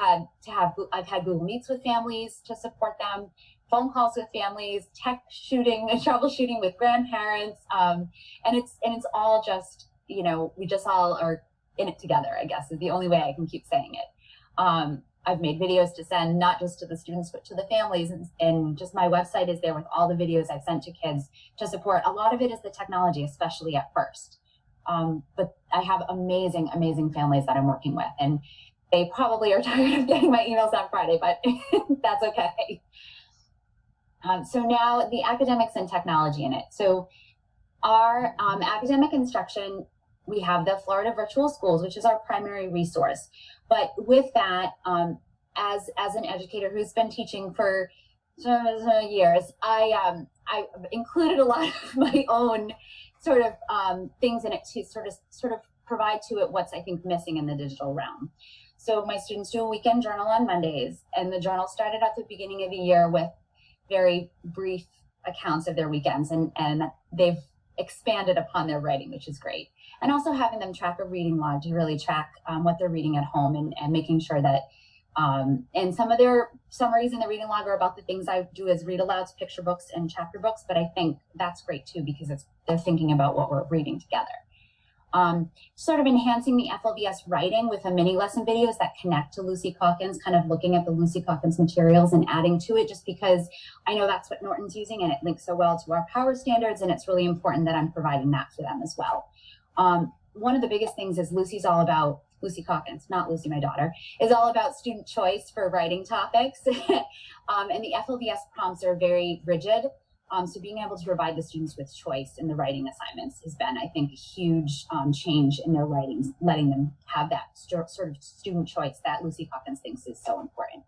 had Google Meets with families to support them, phone calls with families, troubleshooting with grandparents, and it's all just we just all are in it together, I guess is the only way I can keep saying it. I've made videos to send not just to the students but to the families, and just my website is there with all the videos I've sent to kids to support. A lot of it is the technology, especially at first, but I have amazing families that I'm working with, and they probably are tired of getting my emails on Friday, but that's okay. So now the academics and technology in it. So our academic instruction, we have the Florida Virtual Schools, which is our primary resource. But with that, as an educator who's been teaching for years, I included a lot of my own sort of things in it to sort of provide to it what's I think missing in the digital realm. So my students do a weekend journal on Mondays, and the journal started at the beginning of the year with very brief accounts of their weekends, and they've expanded upon their writing, which is great. And also having them track a reading log to really track what they're reading at home, and making sure that, and some of their summaries in the reading log are about the things I do as read alouds, picture books, and chapter books, but I think that's great too, because they're thinking about what we're reading together. Sort of enhancing the FLVS writing with a mini lesson videos that connect to Lucy Calkins, kind of looking at the Lucy Calkins materials and adding to it, just because I know that's what Norton's using and it links so well to our power standards, and it's really important that I'm providing that for them as well. One of the biggest things is Lucy Calkins, not Lucy, my daughter, is all about student choice for writing topics. And the FLVS prompts are very rigid. So being able to provide the students with choice in the writing assignments has been, I think, a huge change in their writings, letting them have that sort of student choice that Lucy Calkins thinks is so important.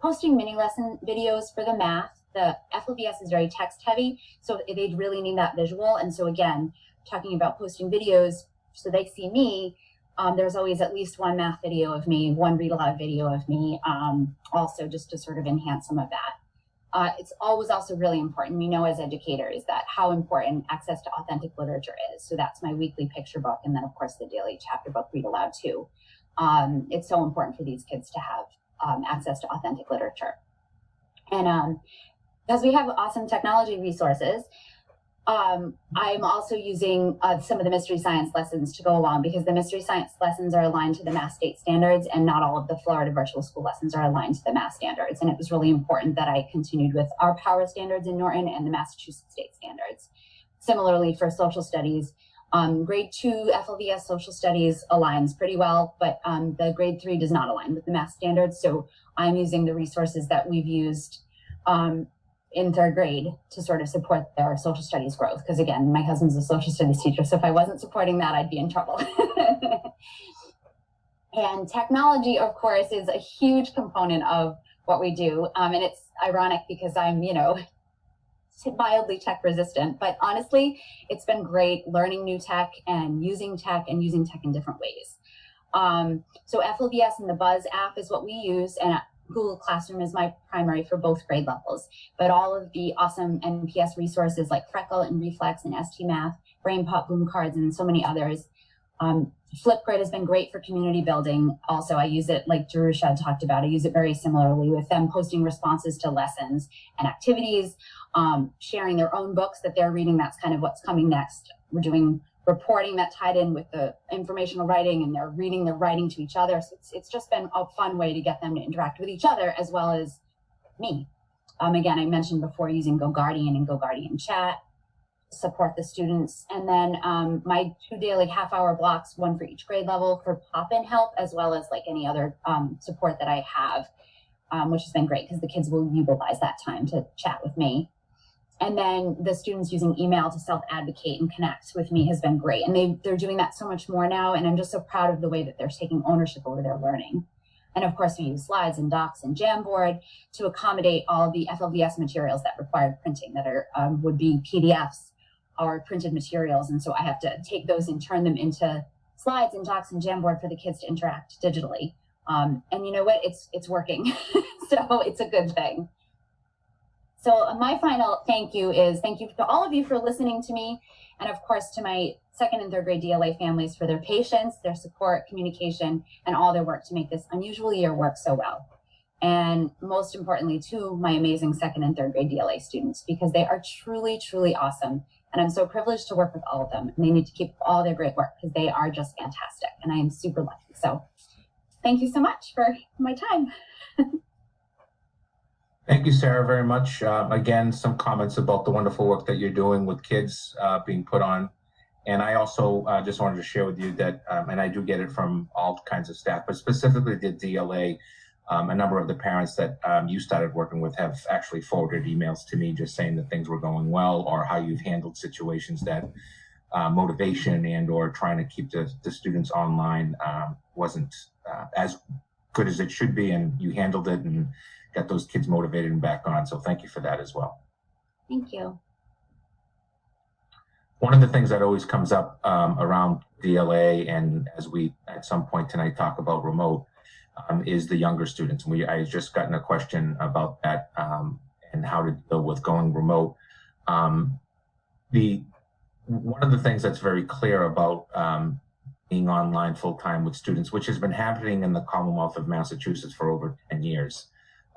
posting mini lesson videos for the math. The FLVS is very text heavy, so they'd really need that visual. And so again, talking about posting videos so they see me, there's always at least one math video of me, one read aloud video of me, also just to sort of enhance some of that. It's always also really important, we know as educators, that how important access to authentic literature is. So that's my weekly picture book, and then of course the daily chapter book read aloud too. It's so important for these kids to have access to authentic literature. And because we have awesome technology resources, I'm also using some of the mystery science lessons to go along, because the mystery science lessons are aligned to the Mass state standards, and not all of the Florida virtual school lessons are aligned to the Mass standards. And it was really important that I continued with our power standards in Norton and the Massachusetts state standards. Similarly for social studies, grade 2 FLVS social studies aligns pretty well, but the grade 3 does not align with the Mass standards. So I'm using the resources that we've used in 3rd grade to sort of support their social studies growth. Because again, my husband's a social studies teacher, so if I wasn't supporting that, I'd be in trouble. And technology, of course, is a huge component of what we do. And it's ironic because I'm, mildly tech resistant, but honestly, it's been great learning new tech and using tech in different ways. So FLVS and the Buzz app is what we use, and Google Classroom is my primary for both grade levels, but all of the awesome NPS resources like Freckle and Reflex and ST Math, BrainPop, Boom Cards, and so many others. Flipgrid has been great for community building. Also, I use it like Jerusha talked about. I use it very similarly with them posting responses to lessons and activities, sharing their own books that they're reading. That's kind of what's coming next. We're doing reporting that tied in with the informational writing, and they're reading their writing to each other. So it's just been a fun way to get them to interact with each other as well as me. Again, I mentioned before using GoGuardian and GoGuardian Chat to support the students. And then my 2 daily half-hour blocks, one for each grade level for pop-in help, as well as like any other support that I have, which has been great because the kids will utilize that time to chat with me. And then the students using email to self-advocate and connect with me has been great. And they're doing that so much more now. And I'm just so proud of the way that they're taking ownership over their learning. And of course, we use slides and docs and Jamboard to accommodate all the FLVS materials that require printing, that are would be PDFs or printed materials. And so I have to take those and turn them into slides and docs and Jamboard for the kids to interact digitally. And you know what? It's working. So it's a good thing. So my final thank you to all of you for listening to me, and of course to my 2nd and 3rd grade DLA families for their patience, their support, communication, and all their work to make this unusual year work so well. And most importantly, to my amazing 2nd and 3rd grade DLA students, because they are truly, truly awesome. And I'm so privileged to work with all of them. And they need to keep all their great work because they are just fantastic. And I am super lucky. So thank you so much for my time. Thank you, Sarah, very much. Again, some comments about the wonderful work that you're doing with kids being put on. And I also just wanted to share with you that, and I do get it from all kinds of staff, but specifically the DLA, a number of the parents that you started working with have actually forwarded emails to me just saying that things were going well, or how you've handled situations that motivation and or trying to keep the students online wasn't as good as it should be, and you handled it and got those kids motivated and back on. So thank you for that as well. Thank you. One of the things that always comes up around DLA, and as we at some point tonight talk about remote, is the younger students. I just gotten a question about that and how to deal with going remote. One of the things that's very clear about being online full-time with students, which has been happening in the Commonwealth of Massachusetts for over 10 years.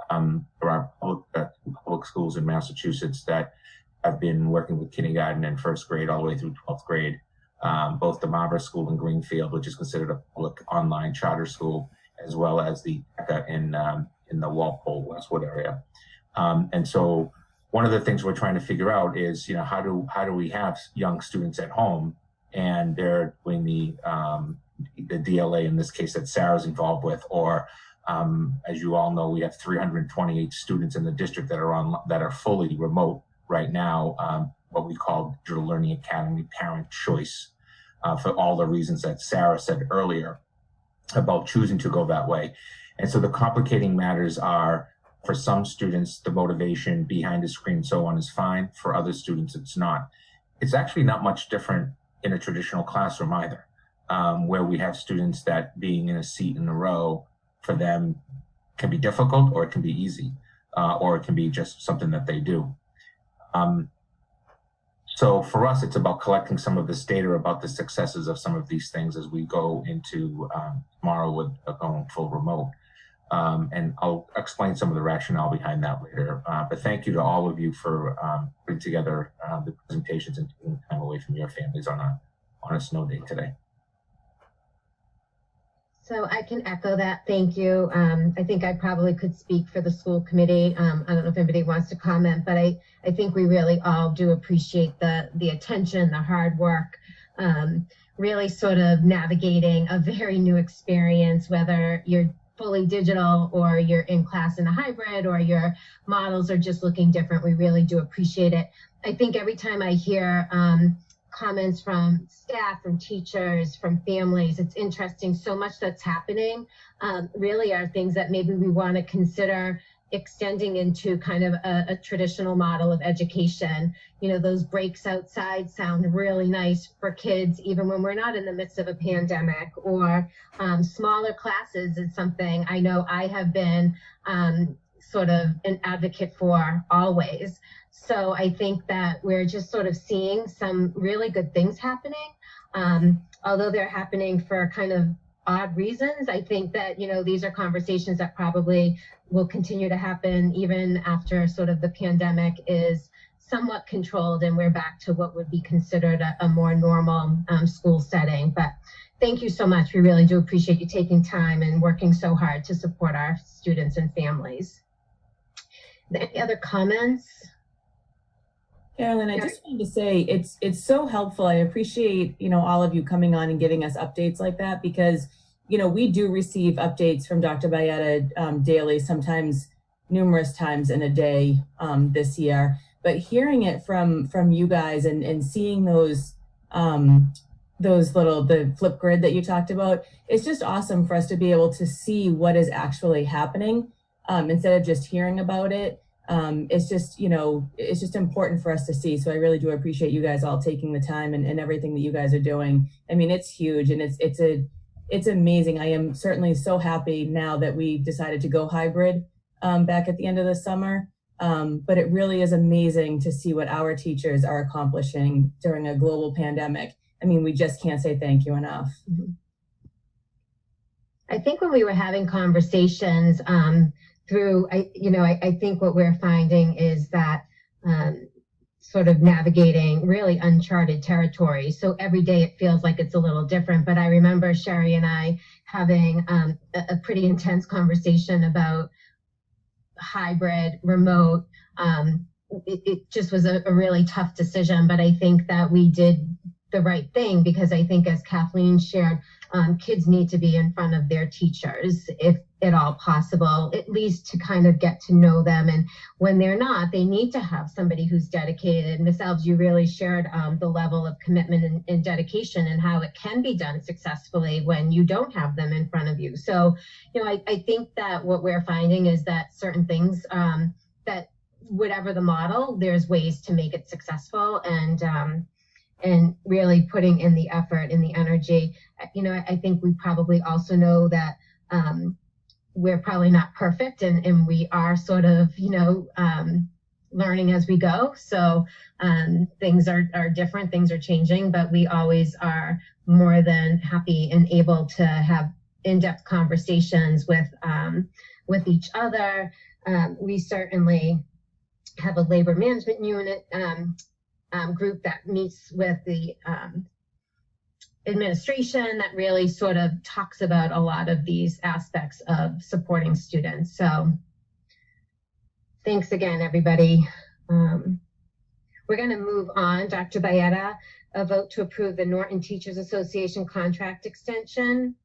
There are public schools in Massachusetts that have been working with kindergarten and 1st grade all the way through 12th grade. Both the Marver School in Greenfield, which is considered a public online charter school, as well as the ECA in the Walpole, Westwood area. And so one of the things we're trying to figure out is, how do we have young students at home and they're doing the DLA in this case that Sarah's involved with, or as you all know, we have 328 students in the district that are fully remote right now, what we call Digital Learning Academy parent choice, for all the reasons that Sarah said earlier about choosing to go that way. And so the complicating matters are For some students, the motivation behind the screen and so on is fine. For other students, it's not. It's actually not much different in a traditional classroom either, where we have students that being in a seat in a row for them can be difficult, or it can be easy, or it can be just something that they do. So for us, it's about collecting some of this data about the successes of some of these things as we go into tomorrow with going full remote. And I'll explain some of the rationale behind that later. But thank you to all of you for putting together the presentations and taking time away from your families on a snow day today. So I can echo that. Thank you. I think I probably could speak for the school committee. I don't know if anybody wants to comment, but I think we really all do appreciate the attention, the hard work, really sort of navigating a very new experience, whether you're fully digital or you're in class in a hybrid or your models are just looking different. We really do appreciate it. I think every time I hear comments from staff, from teachers, from families, it's interesting. So much that's happening really are things that maybe we want to consider extending into kind of a traditional model of education. You know, those breaks outside sound really nice for kids, even when we're not in the midst of a pandemic, or smaller classes is something I know I have been sort of an advocate for always. So I think that we're just sort of seeing some really good things happening, although they're happening for kind of odd reasons. I think that, you know, these are conversations that probably will continue to happen even after sort of the pandemic is somewhat controlled and we're back to what would be considered a more normal school setting. But thank you so much. We really do appreciate you taking time and working so hard to support our students and families. Any other comments? Carolyn, I just wanted to say it's so helpful. I appreciate, you know, all of you coming on and giving us updates like that, because, you know, we do receive updates from Dr. Bayetta daily, sometimes numerous times in a day this year. But hearing it from you guys and seeing those the flip grid that you talked about, it's just awesome for us to be able to see what is actually happening instead of just hearing about it. It's just, you know, it's just important for us to see. So I really do appreciate you guys all taking the time and everything that you guys are doing. I mean, it's huge and it's amazing. I am certainly so happy now that we decided to go hybrid back at the end of the summer. But it really is amazing to see what our teachers are accomplishing during a global pandemic. I mean, we just can't say thank you enough. Mm-hmm. I think when we were having conversations, I think what we're finding is that sort of navigating really uncharted territory. So every day it feels like it's a little different. But I remember Sherry and I having a pretty intense conversation about hybrid, remote. It just was a really tough decision. But I think that we did the right thing, because I think, as Kathleen shared, kids need to be in front of their teachers, if at all possible, at least to kind of get to know them. And when they're not, they need to have somebody who's dedicated. Ms. Elves, you really shared the level of commitment and dedication and how it can be done successfully when you don't have them in front of you. So, you know, I think that what we're finding is that certain things that whatever the model, there's ways to make it successful, and really putting in the effort and the energy. You know, I think we probably also know that we're probably not perfect, and we are sort of, you know, learning as we go. So things are different, things are changing, but we always are more than happy and able to have in-depth conversations with each other. We certainly have a labor management unit group that meets with the administration that really sort of talks about a lot of these aspects of supporting students. So thanks again, everybody. We're going to move on. Dr. Bayetta, a vote to approve the Norton Teachers Association contract extension.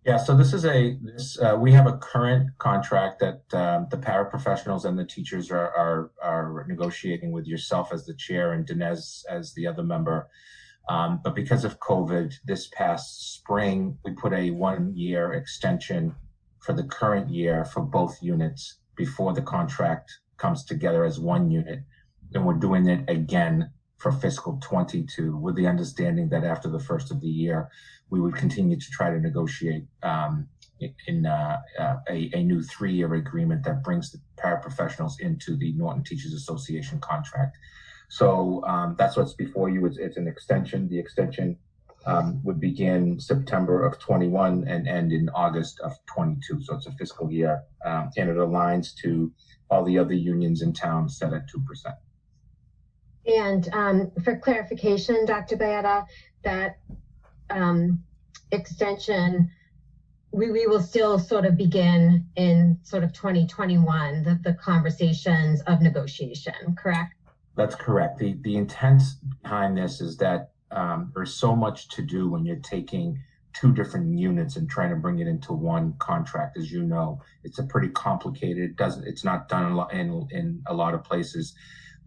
Yeah, so this is we have a current contract that the paraprofessionals and the teachers are negotiating with yourself as the chair and Dinesh as the other member. But because of COVID, this past spring, we put a 1-year extension for the current year for both units before the contract comes together as one unit. And we're doing it again for fiscal 22 with the understanding that after the first of the year, we would continue to try to negotiate a new 3-year agreement that brings the paraprofessionals into the Norton Teachers Association contract. So that's what's before you. It's an extension. The extension would begin September of 21 and end in August of 22. So it's a fiscal year, and it aligns to all the other unions in town set at 2%. And for clarification, Dr. Bayetta, that extension, we will still sort of begin in sort of 2021, the conversations of negotiation, correct? That's correct. The intent behind this is that there's so much to do when you're taking 2 different units and trying to bring it into one contract. As you know, it's a pretty complicated. It's not done in a lot of places,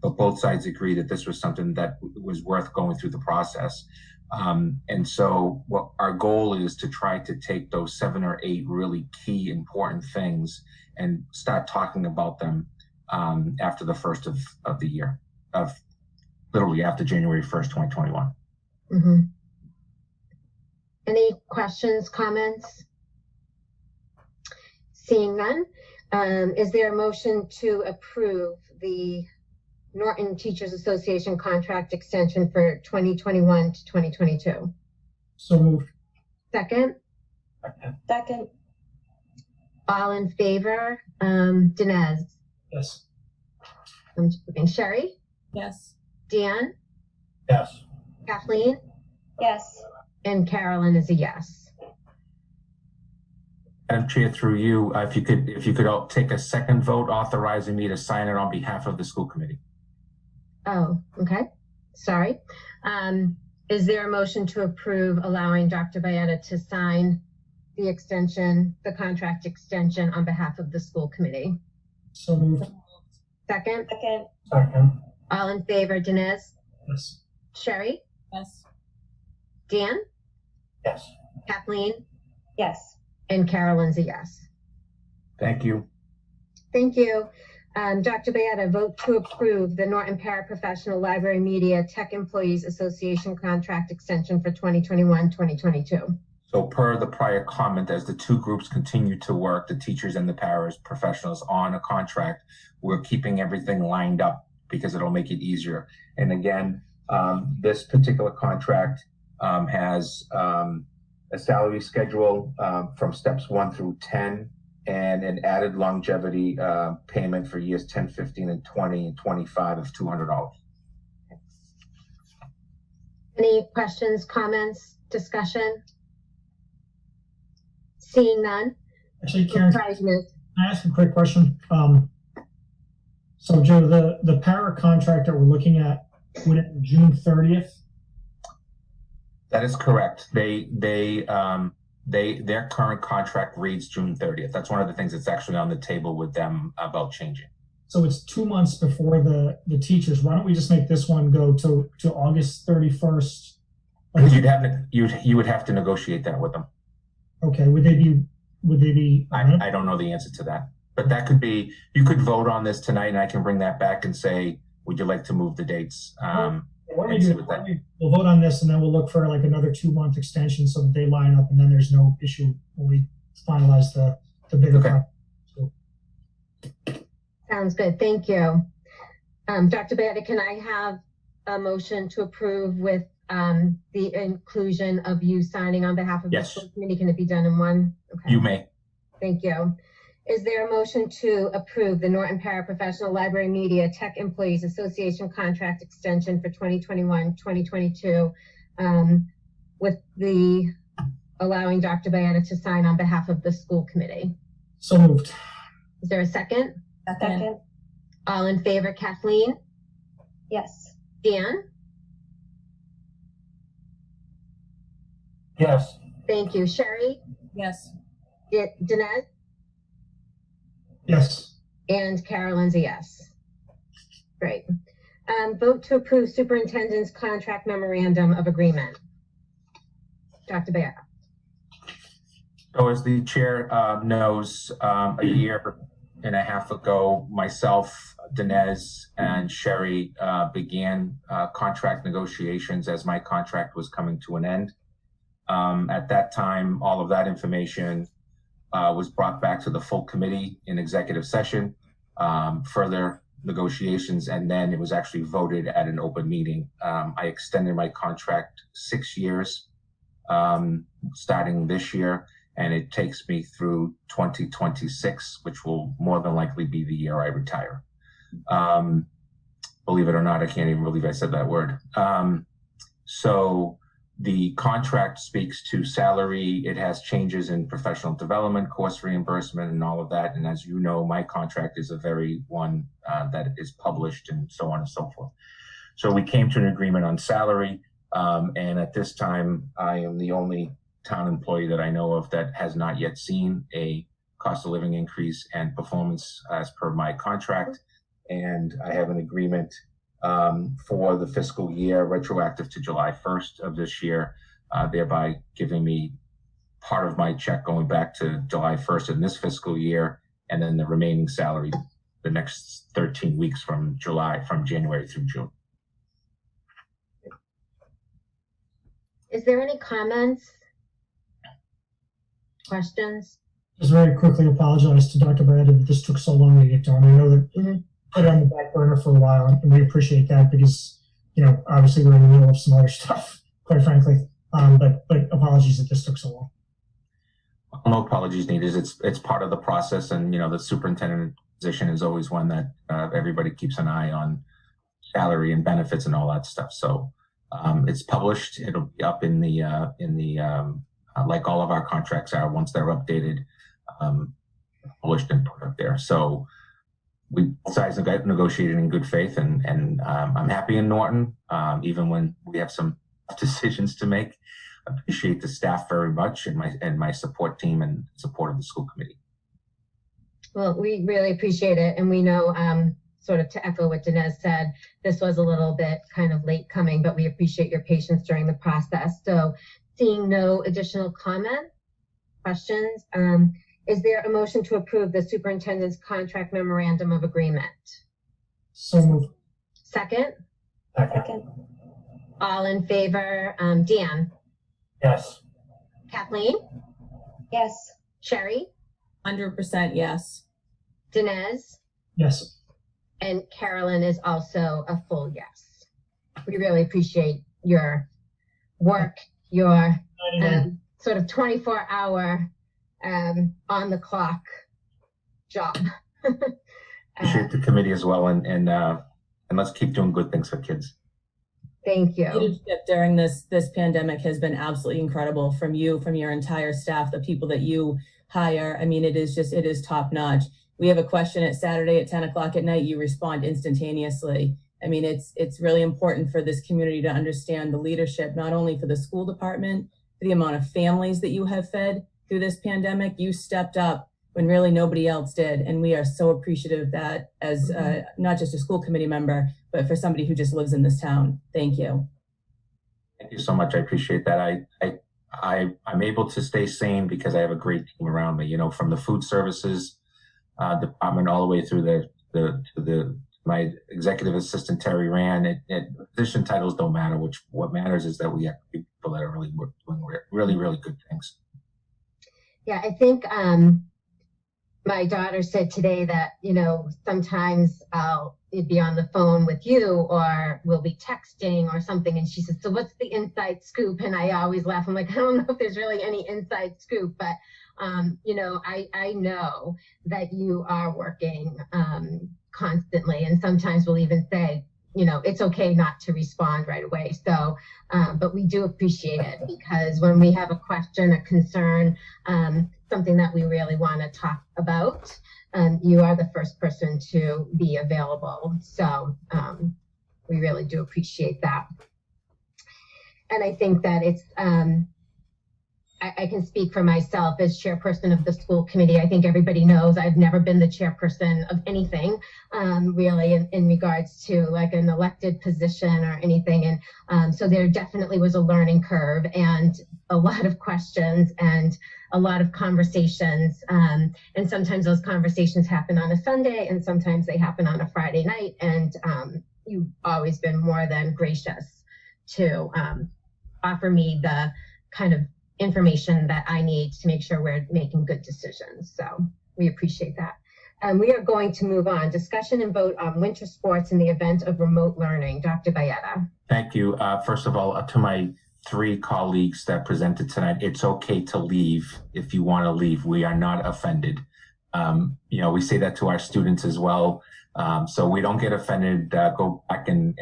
but both sides agree that this was something that was worth going through the process. And so what our goal is to try to take those 7 or 8 really key important things and start talking about them after the first of the year, of literally after January 1st, 2021. Mm-hmm. Any questions, comments? Seeing none, is there a motion to approve the Norton Teachers Association contract extension for 2021 to 2022? So moved. Second? Second. All in favor? Dinesh? Yes. I'm just looking. Sherry? Yes. Dan? Yes. Kathleen? Yes. And Carolyn is a yes. Madam Chair, through you, if you could all take a second vote authorizing me to sign it on behalf of the school committee. Oh, okay. Sorry. Is there a motion to approve allowing Dr. Bayetta to sign the extension, the contract extension on behalf of the school committee? So moved. Second? Second. Second. All in favor, Dinesh? Yes. Sherry? Yes. Dan? Yes. Kathleen? Yes. And Carolyn's a yes. Thank you. Thank you. Dr. Bayetta, vote to approve the Norton Paraprofessional Library Media Tech Employees Association contract extension for 2021-2022. So per the prior comment, as the 2 groups continue to work, the teachers and the paraprofessionals on a contract, we're keeping everything lined up because it'll make it easier. And again, this particular contract has a salary schedule from steps 1 through 10 and an added longevity payment for years 10, 15, and 20 and 25 of $200. Any questions, comments, discussion? Seeing none. Actually, Karen, Surprise me. can I ask a quick question? So Joe, the para contract that we're looking at, would it be June 30th? That is correct. Their current contract reads June 30th. That's one of the things that's actually on the table with them about changing. So it's 2 months before the teachers. Why don't we just make this one go to August 31st? You would have to negotiate that with them. Okay. Would they be? I don't know the answer to that, but that could be. You could vote on this tonight, and I can bring that back and say, would you like to move the dates? We'll vote on this, and then we'll look for like another 2-month extension so that they line up, and then there's no issue when we finalize the bigger. Okay. Sounds good. Thank you. Dr. Bayetta, can I have a motion to approve with the inclusion of you signing on behalf of the school committee? Can it be done in one? Okay. You may. Thank you. Is there a motion to approve the Norton Paraprofessional Library Media Tech Employees Association contract extension for 2021-2022 with the allowing Dr. Bayetta to sign on behalf of the school committee? So moved. Is there a second? Second. All in favor, Kathleen? Yes. Dan? Yes. Thank you. Sherry? Yes. Dinesh? Yes. And Carolyn's a yes. Great. Vote to approve superintendent's contract memorandum of agreement. Dr. Bayetta. So as the chair knows, a year and a half ago, myself, Dinesh, and Sherry began contract negotiations as my contract was coming to an end. At that time, all of that information was brought back to the full committee in executive session, further negotiations, and then it was actually voted at an open meeting. I extended my contract 6 years, starting this year, and it takes me through 2026, which will more than likely be the year I retire. Believe it or not, I can't even believe I said that word. So the contract speaks to salary. It has changes in professional development, course reimbursement, and all of that. And as you know, my contract is a very one that is published and so on and so forth. So we came to an agreement on salary. And at this time, I am the only town employee that I know of that has not yet seen a cost of living increase and performance as per my contract. And I have an agreement for the fiscal year retroactive to July 1st of this year, thereby giving me part of my check going back to July 1st in this fiscal year, and then the remaining salary the next 13 weeks from January through June. Is there any comments? Questions? Just very quickly apologize to Dr. Brad that this took so long to get done. I know that put it on the back burner for a while, and we appreciate that because, obviously we're in the middle of some other stuff, quite frankly. But apologies that this took so long. No apologies needed. It's part of the process, and the superintendent position is always one that everybody keeps an eye on salary and benefits and all that stuff. So it's published. It'll be up in the like all of our contracts are once they're updated, published and put up there. So we decided to negotiate in good faith, and I'm happy in Norton, even when we have some decisions to make. I appreciate the staff very much and my support team and support of the school committee. Well, we really appreciate it. And we know, sort of to echo what Dinesh said, this was a little bit kind of late coming, but we appreciate your patience during the process. So seeing no additional comment, questions, is there a motion to approve the superintendent's contract memorandum of agreement? So moved. Second? Second. All in favor? Dan? Yes. Kathleen? Yes. Sherry? 100% yes. Dinesh? Yes. And Carolyn is also a full yes. We really appreciate your work, your sort of 24-hour on the clock job. Appreciate the committee as well, and let's keep doing good things for kids. Thank you. Leadership during this pandemic has been absolutely incredible from you, from your entire staff, the people that you hire. I mean, it is top notch. We have a question at Saturday at 10 o'clock at night. You respond instantaneously. I mean, it's really important for this community to understand the leadership, not only for the school department, for the amount of families that you have fed through this pandemic. You stepped up when really nobody else did. And we are so appreciative of that as not just a school committee member, but for somebody who just lives in this town. Thank you. Thank you so much. I appreciate that. I'm able to stay sane because I have a great team around me, from the food services department all the way through my executive assistant, Terry Rand. Position titles don't matter. What matters is that we have people that are really doing really, really good things. Yeah, I think my daughter said today that, sometimes I'll be on the phone with you or we'll be texting or something. And she said, so what's the inside scoop? And I always laugh. I'm like, I don't know if there's really any inside scoop, but, I know that you are working constantly. And sometimes we'll even say, it's okay not to respond right away. So, but we do appreciate it because when we have a question, a concern, something that we really want to talk about, you are the first person to be available. So we really do appreciate that. And I think that it's, I can speak for myself as chairperson of the school committee. I think everybody knows I've never been the chairperson of anything, really, in regards to like an elected position or anything. And so there definitely was a learning curve and a lot of questions and a lot of conversations. And sometimes those conversations happen on a Sunday and sometimes they happen on a Friday night. And you've always been more than gracious to offer me the kind of information that I need to make sure we're making good decisions. So we appreciate that. We are going to move on. Discussion and vote on winter sports in the event of remote learning. Dr. Bayetta. Thank you. First of all, to my 3 colleagues that presented tonight, it's okay to leave if you want to leave. We are not offended. We say that to our students as well. So we don't get offended. Go back and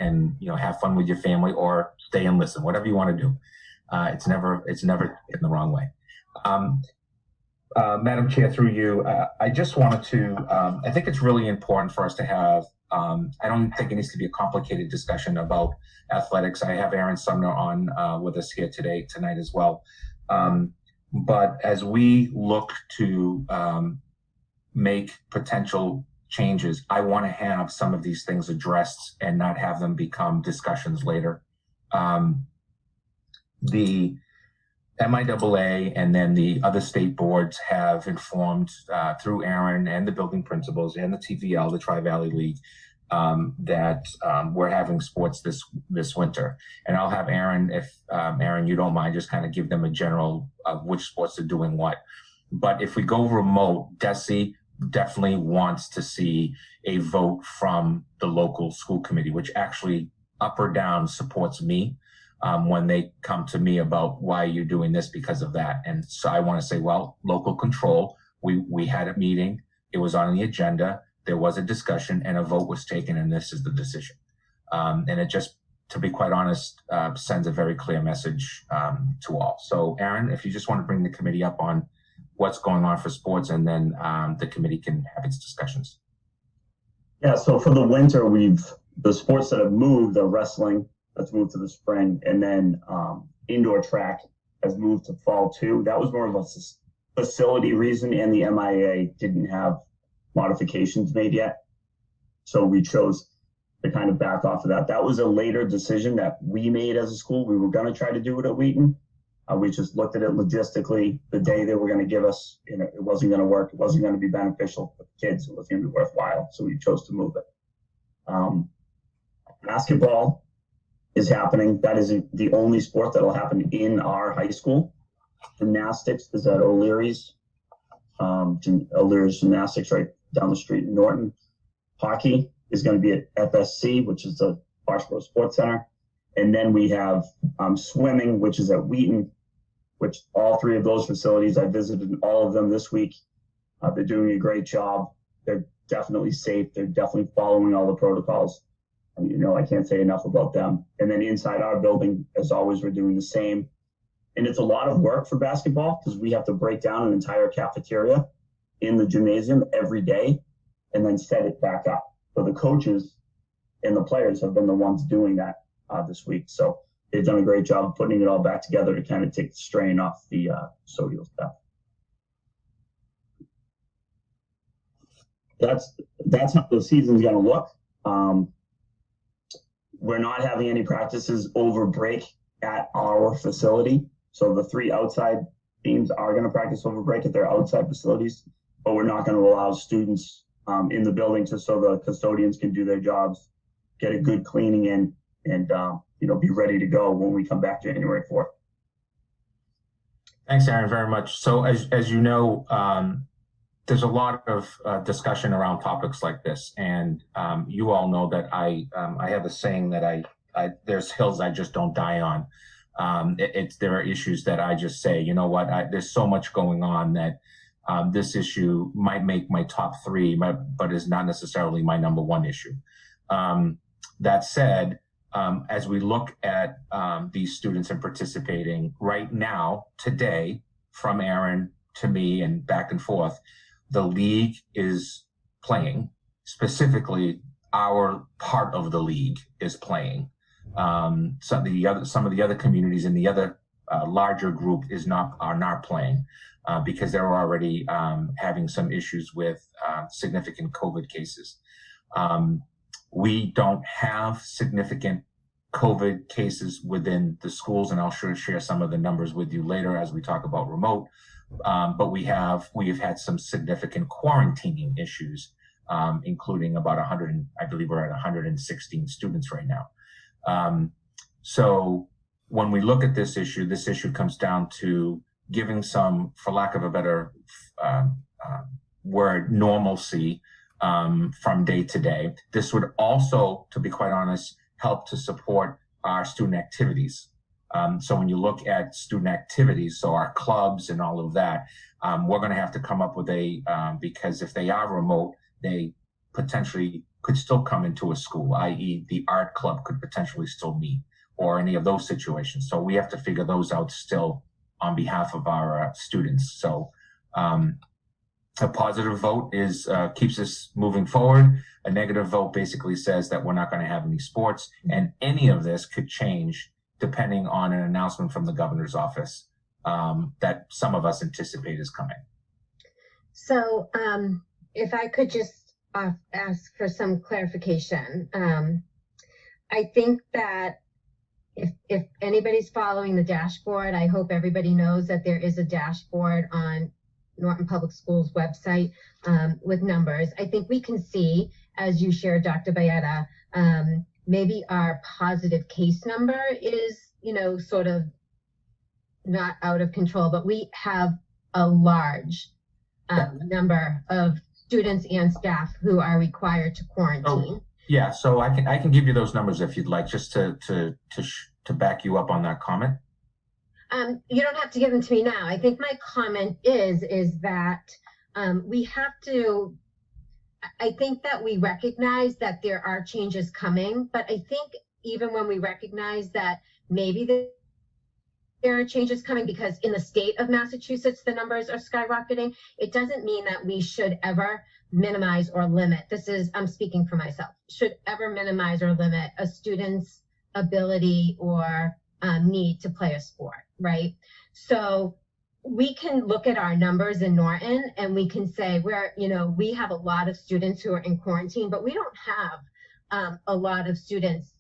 have fun with your family or stay and listen, whatever you want to do. It's never in the wrong way. Madam Chair, through you, I just wanted to, I think it's really important for us to have, I don't think it needs to be a complicated discussion about athletics. I have Aaron Sumner on with us here tonight as well. But as we look to make potential changes, I want to have some of these things addressed and not have them become discussions later. The MIAA and then the other state boards have informed through Aaron and the building principals and the TVL, the Tri-Valley League, that we're having sports this winter. And I'll have Aaron, if Aaron, you don't mind, just kind of give them a general of which sports are doing what. But if we go remote, DESE definitely wants to see a vote from the local school committee, which actually up or down supports me when they come to me about why you're doing this because of that. And so I want to say, well, local control, we had a meeting, it was on the agenda, there was a discussion and a vote was taken, and this is the decision. And it just, to be quite honest, sends a very clear message to all. So Aaron, if you just want to bring the committee up on what's going on for sports, and then the committee can have its discussions. Yeah, so for the winter, the sports that have moved are wrestling, that's moved to the spring, and then indoor track has moved to fall too. That was more of a facility reason, and the MIAA didn't have modifications made yet. So we chose to kind of back off of that. That was a later decision that we made as a school. We were going to try to do it at Wheaton. We just looked at it logistically. The day they were going to give us, it wasn't going to work. It wasn't going to be beneficial for the kids. It was going to be worthwhile. So we chose to move it. Basketball is happening. That is the only sport that will happen in our high school. Gymnastics is at O'Leary's. O'Leary's Gymnastics right down the street in Norton. Hockey is going to be at FSC, which is the Foxborough Sports Center. And then we have swimming, which is at Wheaton, which all 3 of those facilities, I visited all of them this week. They're doing a great job. They're definitely safe. They're definitely following all the protocols. And, I can't say enough about them. And then inside our building, as always, we're doing the same. And it's a lot of work for basketball because we have to break down an entire cafeteria in the gymnasium every day and then set it back up. So the coaches and the players have been the ones doing that this week. So they've done a great job putting it all back together to kind of take the strain off the custodial staff. That's how the season's going to look. We're not having any practices over break at our facility. So the 3 outside teams are going to practice over break at their outside facilities, but we're not going to allow students in the building so the custodians can do their jobs, get a good cleaning in, and be ready to go when we come back January 4th. Thanks, Aaron, very much. So as you know, there's a lot of discussion around topics like this, and you all know that I have a saying that there's hills I just don't die on. There are issues that I just say, you know what, there's so much going on that this issue might make my top 3, but is not necessarily my number 1 issue. That said, as we look at these students and participating right now, today, from Aaron to me and back and forth, the league is playing. Specifically, our part of the league is playing. Some of the other communities in the other larger group are not playing because they're already having some issues with significant COVID cases. We don't have significant COVID cases within the schools, and I'll share some of the numbers with you later as we talk about remote. But we have had some significant quarantining issues, including about 100, I believe we're at 116 students right now. So when we look at this issue comes down to giving some, for lack of a better word, normalcy from day to day. This would also, to be quite honest, help to support our student activities. So when you look at student activities, so our clubs and all of that, we're going to have to come up with because if they are remote, they potentially could still come into a school, i.e. the art club could potentially still meet, or any of those situations. So we have to figure those out still on behalf of our students. So a positive vote keeps us moving forward. A negative vote basically says that we're not going to have any sports, and any of this could change depending on an announcement from the governor's office that some of us anticipate is coming. So if I could just ask for some clarification. I think that if anybody's following the dashboard, I hope everybody knows that there is a dashboard on Norton Public Schools website with numbers. I think we can see, as you shared, Dr. Bayetta, maybe our positive case number is, sort of not out of control, but we have a large number of students and staff who are required to quarantine. Oh, yeah, so I can give you those numbers if you'd like, just to back you up on that comment. You don't have to give them to me now. I think my comment is that we have to, I think that we recognize that there are changes coming, but I think even when we recognize that maybe there are changes coming because in the state of Massachusetts, the numbers are skyrocketing, it doesn't mean that we should ever minimize or limit. I'm speaking for myself, should ever minimize or limit a student's ability or need to play a sport, right? So we can look at our numbers in Norton and we can say we have a lot of students who are in quarantine, but we don't have a lot of students,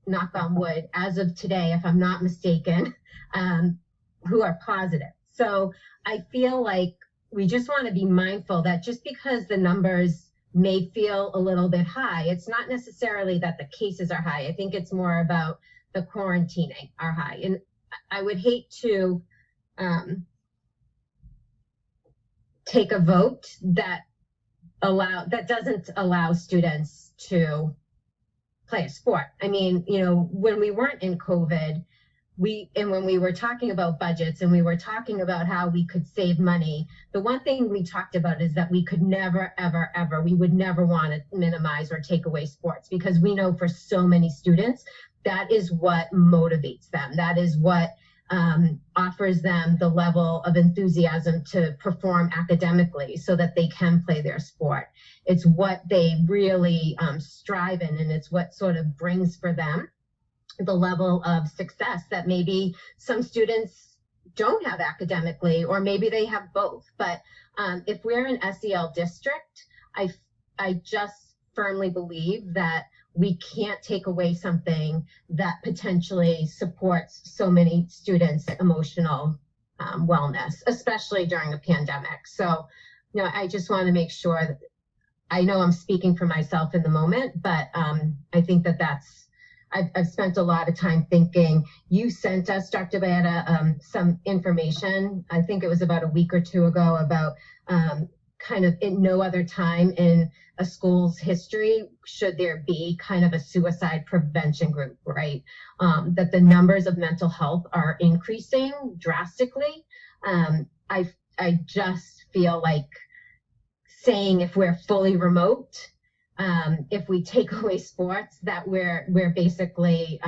knock on wood, as of today, if I'm not mistaken, who are positive. So I feel like we just want to be mindful that just because the numbers may feel a little bit high, it's not necessarily that the cases are high. I think it's more about the quarantining are high. And I would hate to take a vote that doesn't allow students to play a sport. I mean, when we weren't in COVID, when we were talking about budgets and we were talking about how we could save money, the one thing we talked about is that we could never, ever, ever, we would never want to minimize or take away sports, because we know for so many students, that is what motivates them. That is what offers them the level of enthusiasm to perform academically so that they can play their sport. It's what they really strive in, and it's what sort of brings for them the level of success that maybe some students don't have academically, or maybe they have both. But if we're an SEL district, I just firmly believe that we can't take away something that potentially supports so many students' emotional wellness, especially during a pandemic. So, I just want to make sure that I know I'm speaking for myself in the moment, but I think I've spent a lot of time thinking. You sent us, Dr. Bayetta, some information, I think it was about a week or two ago, about kind of in no other time in a school's history should there be kind of a suicide prevention group, right? That the numbers of mental health are increasing drastically. I just feel like saying if we're fully remote, if we take away sports, that we're basically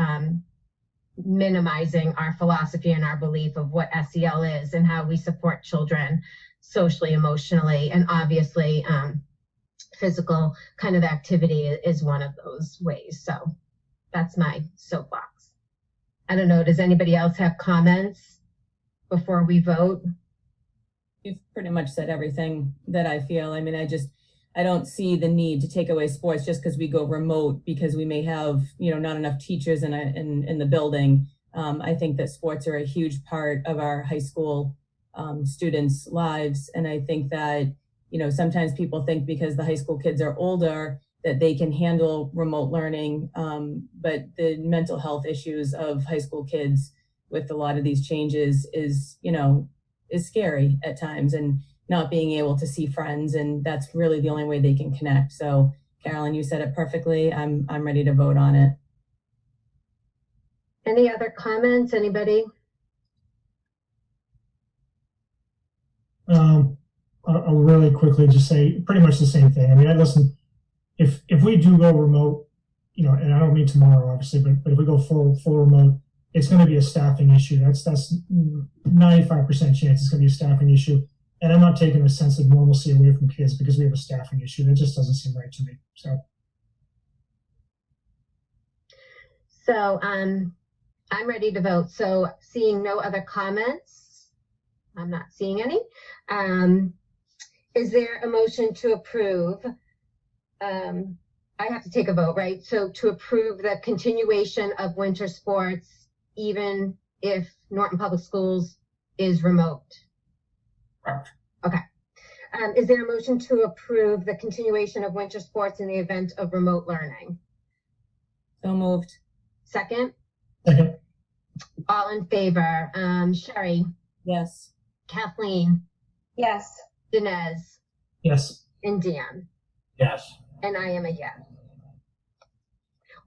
minimizing our philosophy and our belief of what SEL is and how we support children socially, emotionally, and obviously physical kind of activity is one of those ways. So that's my soapbox. I don't know, does anybody else have comments? before we vote? You've pretty much said everything that I feel. I mean, I don't see the need to take away sports just because we go remote because we may have, not enough teachers in the building. I think that sports are a huge part of our high school students' lives. And I think that, sometimes people think because the high school kids are older that they can handle remote learning. But the mental health issues of high school kids with a lot of these changes is scary at times, and not being able to see friends. And that's really the only way they can connect. So Carolyn, you said it perfectly. I'm ready to vote on it. Any other comments, anybody? I'll really quickly just say pretty much the same thing. I mean, listen, if we do go remote, and I don't mean tomorrow, obviously, but if we go full remote, it's going to be a staffing issue. That's 95% chance it's going to be a staffing issue. And I'm not taking a sense of normalcy away from kids because we have a staffing issue. That just doesn't seem right to me. So I'm ready to vote. So seeing no other comments, I'm not seeing any. Is there a motion to approve? I have to take a vote, right? So to approve the continuation of winter sports, even if Norton Public Schools is remote. Right. Okay. Is there a motion to approve the continuation of winter sports in the event of remote learning? So moved. Second? Second. All in favor? Sherry? Yes. Kathleen? Yes. Dinesh? Yes. And Dan? Yes. And I am a yes.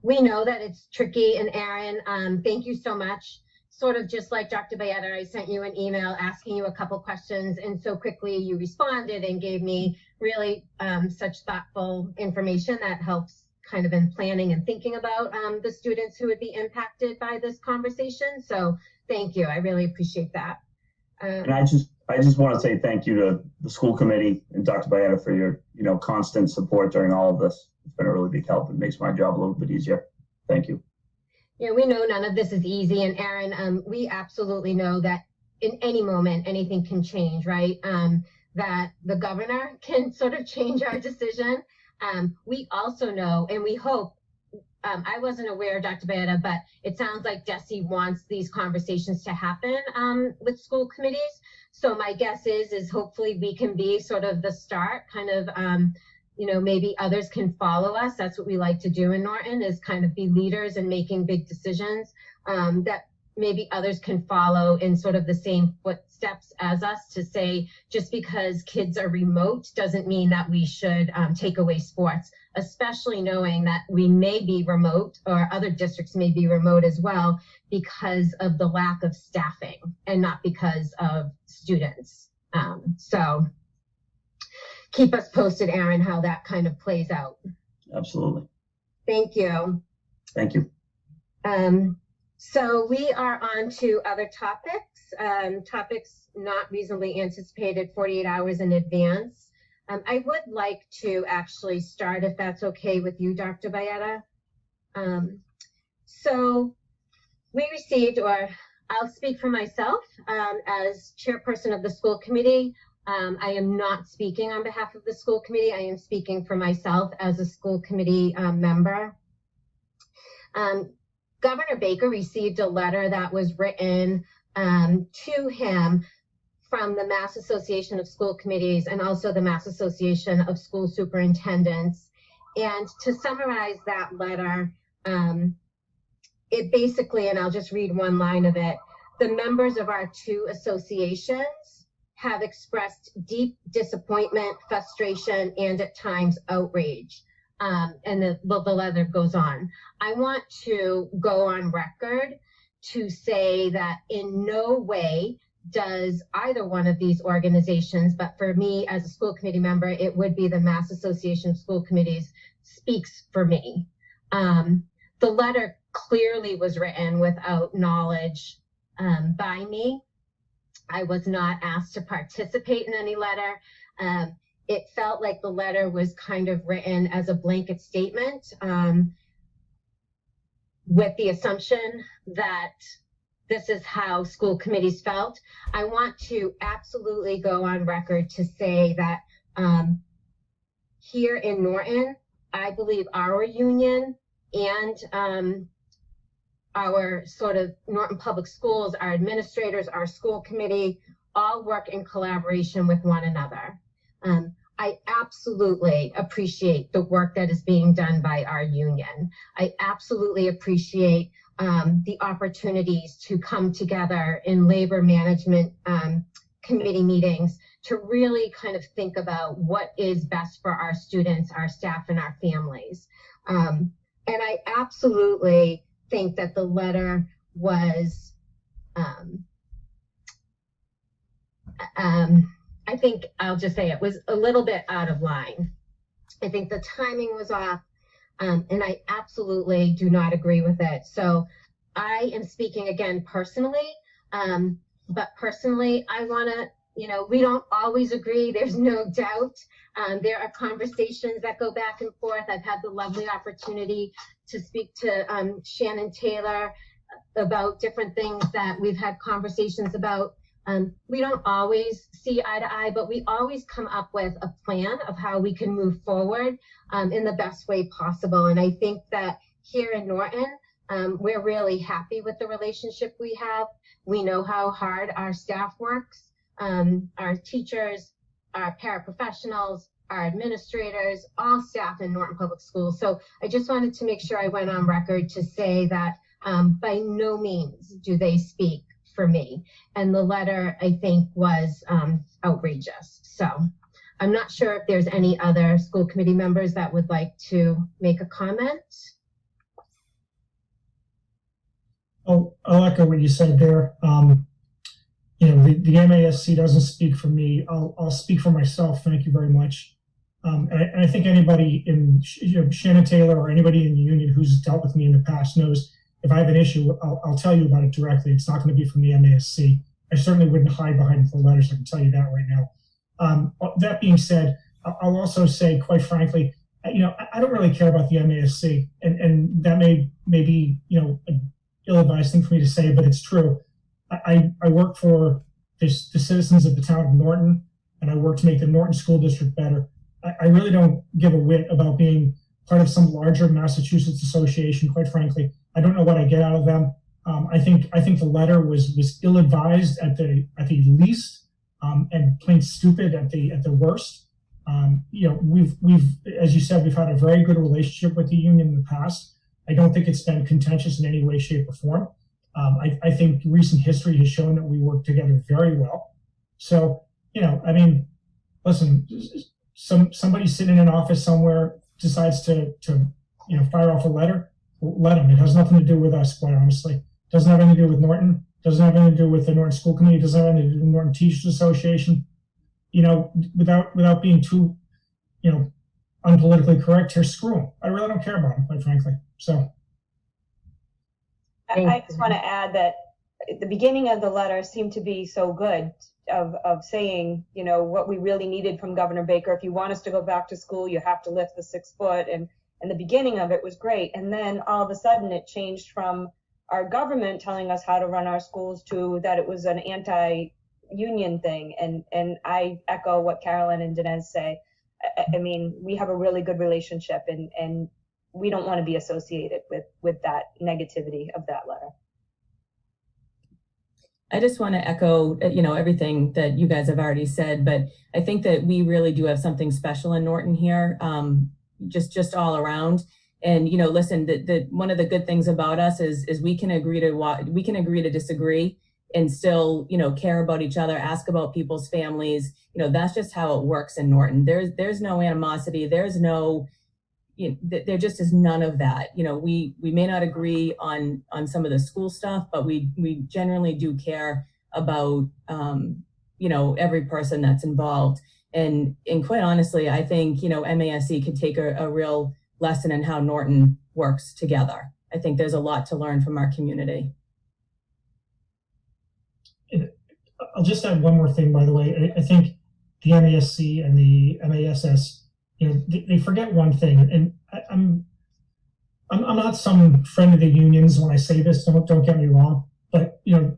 We know that it's tricky, and Aaron, thank you so much. Sort of just like Dr. Bayetta, I sent you an email asking you a couple questions, and so quickly you responded and gave me really such thoughtful information that helps kind of in planning and thinking about the students who would be impacted by this conversation. So thank you. I really appreciate that. And I just want to say thank you to the school committee and Dr. Bayetta for your, constant support during all of this. It's been a really big help. It makes my job a little bit easier. Thank you. Yeah, we know none of this is easy. And Aaron, we absolutely know that in any moment, anything can change, right? That the governor can sort of change our decision. We also know, and we hope, I wasn't aware, Dr. Bayetta, but it sounds like DESE wants these conversations to happen with school committees. So my guess is hopefully we can be sort of the start, kind of, maybe others can follow us. That's what we like to do in Norton, is kind of be leaders in making big decisions that maybe others can follow in sort of the same footsteps as us, to say just because kids are remote doesn't mean that we should take away sports, especially knowing that we may be remote, or other districts may be remote as well, because of the lack of staffing and not because of students. So keep us posted, Aaron, how that kind of plays out. Absolutely. Thank you. Thank you. So we are on to other topics, topics not reasonably anticipated 48 hours in advance. I would like to actually start, if that's okay with you, Dr. Bayetta. So we received, or I'll speak for myself as chairperson of the school committee. I am not speaking on behalf of the school committee. I am speaking for myself as a school committee member. Governor Baker received a letter that was written to him from the Mass Association of School Committees and also the Mass Association of School Superintendents. And to summarize that letter, it basically, and I'll just read one line of it, the members of our two associations have expressed deep disappointment, frustration, and at times outrage. And the letter goes on. I want to go on record to say that in no way does either one of these organizations, but for me as a school committee member, it would be the Mass Association of School Committees, speaks for me. The letter clearly was written without knowledge by me. I was not asked to participate in any letter. It felt like the letter was kind of written as a blanket statement with the assumption that this is how school committees felt. I want to absolutely go on record to say that here in Norton, I believe our union and our sort of Norton Public Schools, our administrators, our school committee, all work in collaboration with one another. I absolutely appreciate the work that is being done by our union. I absolutely appreciate the opportunities to come together in labor management committee meetings to really kind of think about what is best for our students, our staff, and our families. And I absolutely think that the letter was, I think I'll just say it was a little bit out of line. I think the timing was off, and I absolutely do not agree with it. So I am speaking again personally, but personally, I want to, we don't always agree. There's no doubt. There are conversations that go back and forth. I've had the lovely opportunity to speak to Shannon Taylor about different things that we've had conversations about. We don't always see eye to eye, but we always come up with a plan of how we can move forward in the best way possible. And I think that here in Norton, we're really happy with the relationship we have. We know how hard our staff works, our teachers, our paraprofessionals, our administrators, all staff in Norton Public Schools. So I just wanted to make sure I went on record to say that by no means do they speak for me. And the letter, I think, was outrageous. So I'm not sure if there's any other school committee members that would like to make a comment. I'll echo what you said there. The MASC doesn't speak for me. I'll speak for myself. Thank you very much. And I think anybody in Shannon Taylor or anybody in the union who's dealt with me in the past knows if I have an issue, I'll tell you about it directly. It's not going to be from the MASC. I certainly wouldn't hide behind the letters. I can tell you that right now. That being said, I'll also say, quite frankly, I don't really care about the MASC, and that may be an ill-advised thing for me to say, but it's true. I work for the citizens of the town of Norton, and I work to make the Norton School District better. I really don't give a whit about being part of some larger Massachusetts association, quite frankly. I don't know what I get out of them. I think the letter was ill-advised at the least, and plain stupid at the worst. We've as you said, we've had a very good relationship with the union in the past. I don't think it's been contentious in any way, shape, or form. I think recent history has shown that we work together very well. So, listen, somebody sitting in an office somewhere decides to fire off a letter, let them. It has nothing to do with us, quite honestly. It doesn't have anything to do with Norton. Doesn't have anything to do with the Norton School Committee. Doesn't have anything to do with the Norton Teachers Association. Without being too, unpolitically correct here, screw them. I really don't care about them, quite frankly. So. I just want to add that the beginning of the letter seemed to be so good of saying, what we really needed from Governor Baker. If you want us to go back to school, you have to lift the 6 foot. And the beginning of it was great. And then all of a sudden it changed from our government telling us how to run our schools to that it was an anti-union thing. And I echo what Carolyn and Dinesh say. I mean, we have a really good relationship, and we don't want to be associated with that negativity of that letter. I just want to echo, everything that you guys have already said, but I think that we really do have something special in Norton here, just all around. And, listen, the one of the good things about us is we can agree to disagree and still, care about each other, ask about people's families. That's just how it works in Norton. There's no animosity. There's no, there just is none of that. We may not agree on some of the school stuff, but we generally do care about, every person that's involved. And quite honestly, I think, MASC could take a real lesson in how Norton works together. I think there's a lot to learn from our community. I'll just add one more thing, by the way. I think the MASC and the MASS, they forget one thing, and I'm not some friend of the unions when I say this. Don't get me wrong, But, the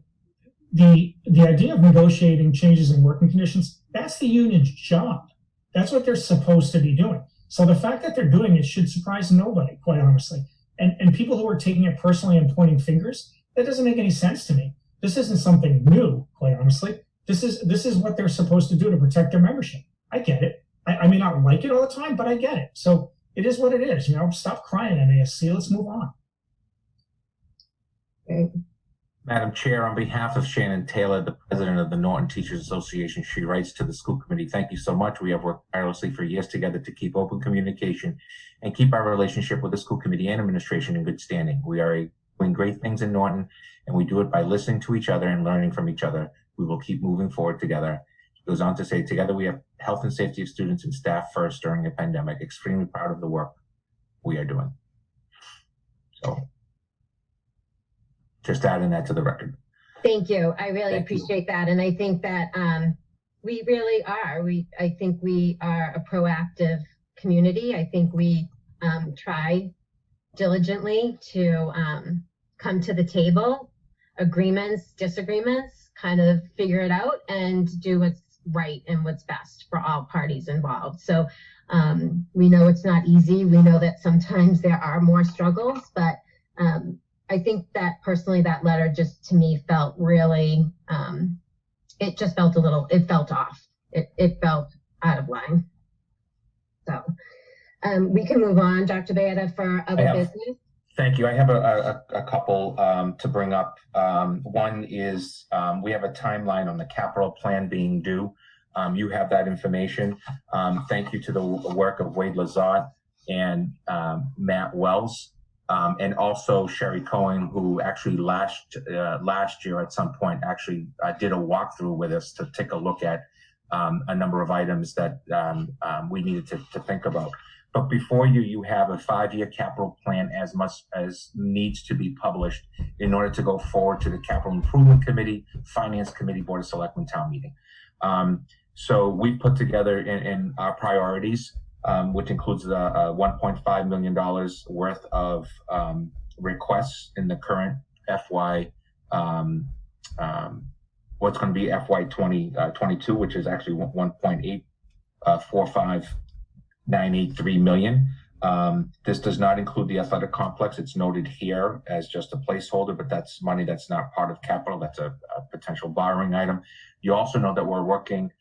idea of negotiating changes in working conditions, that's the union's job. That's what they're supposed to be doing. So the fact that they're doing it should surprise nobody, quite honestly. And people who are taking it personally and pointing fingers, that doesn't make any sense to me. This isn't something new, quite honestly. This is what they're supposed to do to protect their membership. I get it. I may not like it all the time, but I get it. So it is what it is. Stop crying, MASC. Let's move on. Okay. Madam Chair, on behalf of Shannon Taylor, the president of the Norton Teachers Association, she writes to the school committee, thank you so much. We have worked tirelessly for years together to keep open communication and keep our relationship with the school committee and administration in good standing. We are doing great things in Norton, and we do it by listening to each other and learning from each other. We will keep moving forward together. It goes on to say, together we have health and safety of students and staff first during a pandemic. Extremely proud of the work we are doing. So, just adding that to the record. Thank you. I really Thank you. appreciate that. And I think that we really are. I think we are a proactive community. I think we try diligently to come to the table, agreements, disagreements, kind of figure it out and do what's right and what's best for all parties involved. So we know it's not easy. We know that sometimes there are more struggles, but I think that personally that letter just to me felt really, it just felt it felt off. It felt out of line. So we can move on, Dr. Baeta, for other business. Thank you. I have a couple to bring up. One is we have a timeline on the capital plan being due. You have that information. Thank you to the work of Wade Lazat and Matt Wells. And also Sherry Cohen, who actually last year at some point actually did a walkthrough with us to take a look at a number of items that we needed to think about. But before you have a 5-year capital plan as needs to be published in order to go forward to the Capital Improvement Committee, Finance Committee, Board of Selectmen town meeting. So we put together in our priorities, which includes the $1.5 million worth of requests in the current FY, what's going to be FY 2022, which is actually 1.845983 million. This does not include the athletic complex. It's noted here as just a placeholder, but that's money that's not part of capital. That's a potential borrowing item. You also know that we're working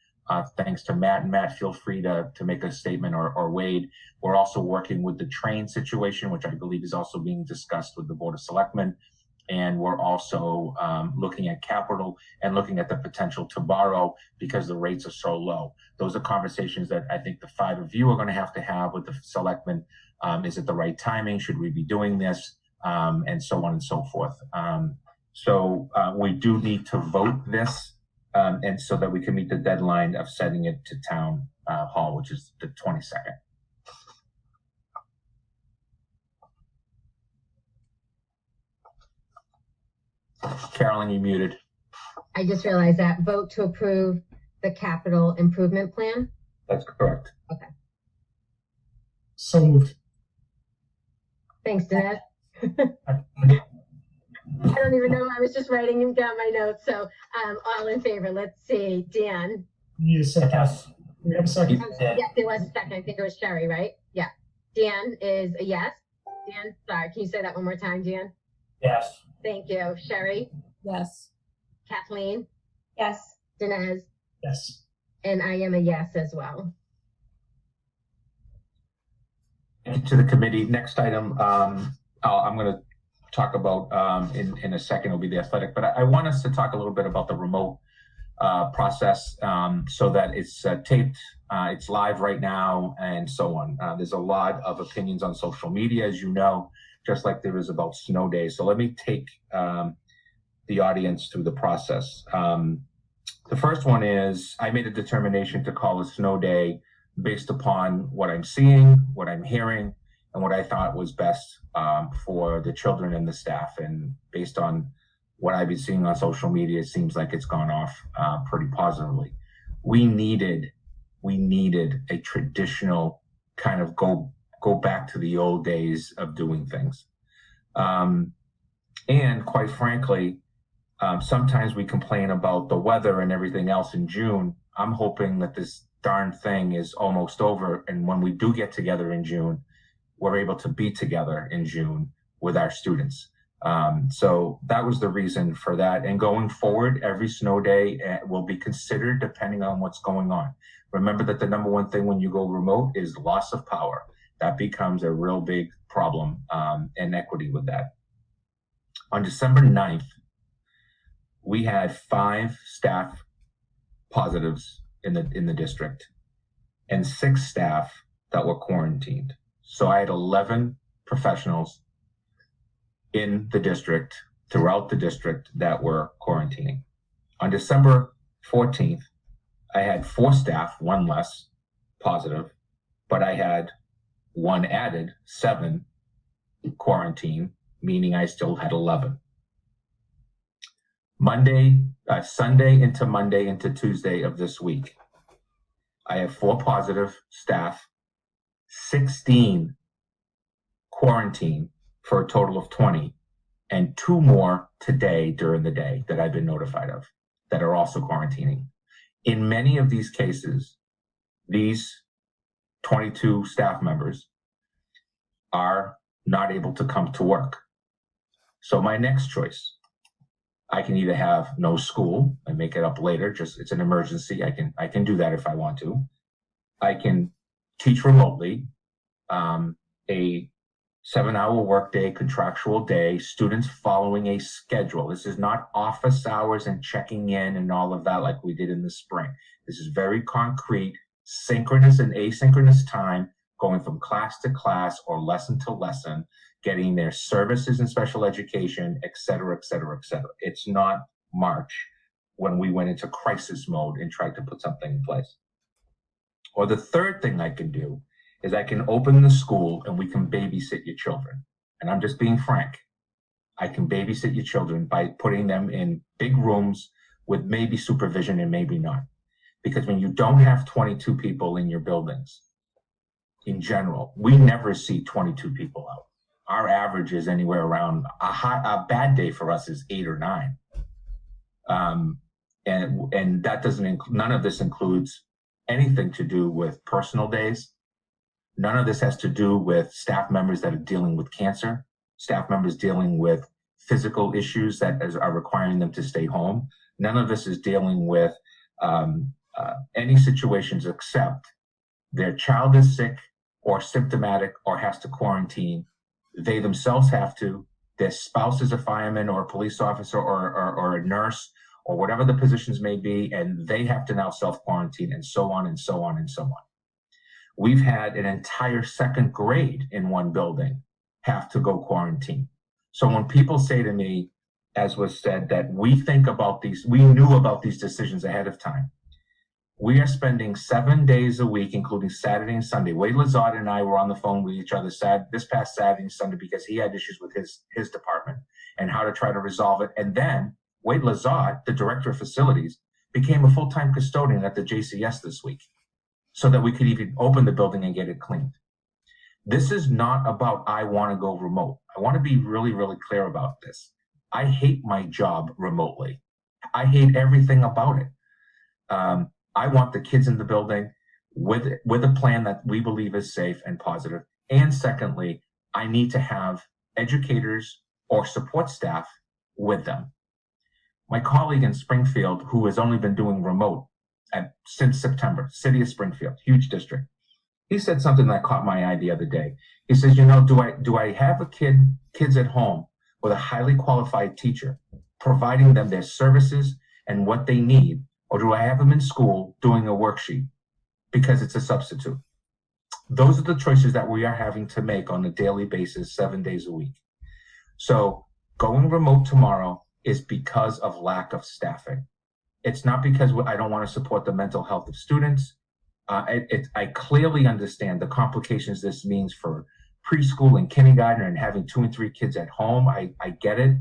thanks to Matt, and Matt, feel free to make a statement or Wade. We're also working with the train situation, which I believe is also being discussed with the Board of Selectmen. And we're also looking at capital and looking at the potential to borrow because the rates are so low. Those are conversations that I think the 5 of you are going to have with the selectmen. Is it the right timing? Should we be doing this? And so on and so forth. So we do need to vote this. And so that we can meet the deadline of sending it to town hall, which is the 22nd. Carolyn, you muted. I just realized that. Vote to approve the capital improvement plan. That's correct. Okay. So moved. Thanks, Dinesh. I don't even know. I was just writing down my notes. So all in favor. Let's see. Dan. You need a second. Yes. We have a second. Yes, there was a second. I think it was Sherry, right? Yeah. Dan is a yes. Dan, sorry. Can you say that one more time, Dan? Yes. Thank you. Sherry? Yes. Kathleen? Yes. Dinesh? Yes. And I am a yes as well. And to the committee, next item, I'm going to talk about in a second will be the athletic, but I want us to talk a little bit about the remote process so that it's taped, it's live right now, and so on. There's a lot of opinions on social media, as you know, just like there is about snow days. So let me take the audience through the process. The first one is I made a determination to call a snow day based upon what I'm seeing, what I'm hearing, and what I thought was best for the children and the staff. And based on what I've been seeing on social media, it seems like it's gone off pretty positively. We needed a traditional kind of go back to the old days of doing things. And quite frankly, Sometimes we complain about the weather and everything else in June. I'm hoping that this darn thing is almost over. And when we do get together in June, we're able to be together in June with our students. So that was the reason for that. And going forward, every snow day will be considered depending on what's going on. Remember that the number one thing when you go remote is loss of power. That becomes a real big problem, and equity with that. On December 9th, we had 5 staff positives in the district and 6 staff that were quarantined. So I had 11 professionals in the district, throughout the district, that were quarantining. On December 14th, I had 4 staff, 1 less positive, but I had 1 added, 7 quarantine, meaning I still had 11. Sunday into Monday into Tuesday of this week, I have 4 positive staff, 16 quarantine, for a total of 20, and 2 more today during the day that I've been notified of that are also quarantining. In many of these cases, these 22 staff members are not able to come to work. So my next choice, I can either have no school and make it up later, just it's an emergency. I can do that if I want to. I can teach remotely, a 7-hour workday, contractual day, students following a schedule. This is not office hours and checking in and all of that like we did in the spring. This is very concrete, synchronous and asynchronous time, going from class to class or lesson to lesson, getting their services in special education, et cetera, et cetera, et cetera. It's not March when we went into crisis mode and tried to put something in place. Or the third thing I can do is I can open the school and we can babysit your children. And I'm just being frank. I can babysit your children by putting them in big rooms with maybe supervision and maybe not. Because when you don't have 22 people in your buildings, in general, we never see 22 people out. Our average is anywhere around a bad day for us is 8 or 9. And that doesn't none of this includes anything to do with personal days. None of this has to do with staff members that are dealing with cancer, staff members dealing with physical issues that are requiring them to stay home. None of this is dealing with any situations except their child is sick or symptomatic or has to quarantine. They themselves have to, their spouse is a fireman or a police officer or a nurse or whatever the positions may be, and they have to now self-quarantine, and so on and so on and so on. We've had an entire 2nd grade in one building have to go quarantine. So when people say to me, as was said, that we think about these, we knew about these decisions ahead of time. We are spending 7 days a week, including Saturday and Sunday. Wade Lazard and I were on the phone with each other this past Saturday and Sunday because he had issues with his department and how to try to resolve it. And then Wade Lazard, the director of facilities, became a full-time custodian at the JCS this week, so that we could even open the building and get it cleaned. This is not about I want to go remote. I want to be really, really clear about this. I hate my job remotely. I hate everything about it. I want the kids in the building with a plan that we believe is safe and positive. And secondly, I need to have educators or support staff with them. My colleague in Springfield, who has only been doing remote since September, City of Springfield, huge district. He said something that caught my eye the other day. He says, do I have kids at home with a highly qualified teacher, providing them their services and what they need, or do I have them in school doing a worksheet because it's a substitute? Those are the choices that we are having to make on a daily basis, 7 days a week. So going remote tomorrow is because of lack of staffing. It's not because I don't want to support the mental health of students. I clearly understand the complications this means for preschool and kindergarten and having 2 and 3 kids at home. I get it,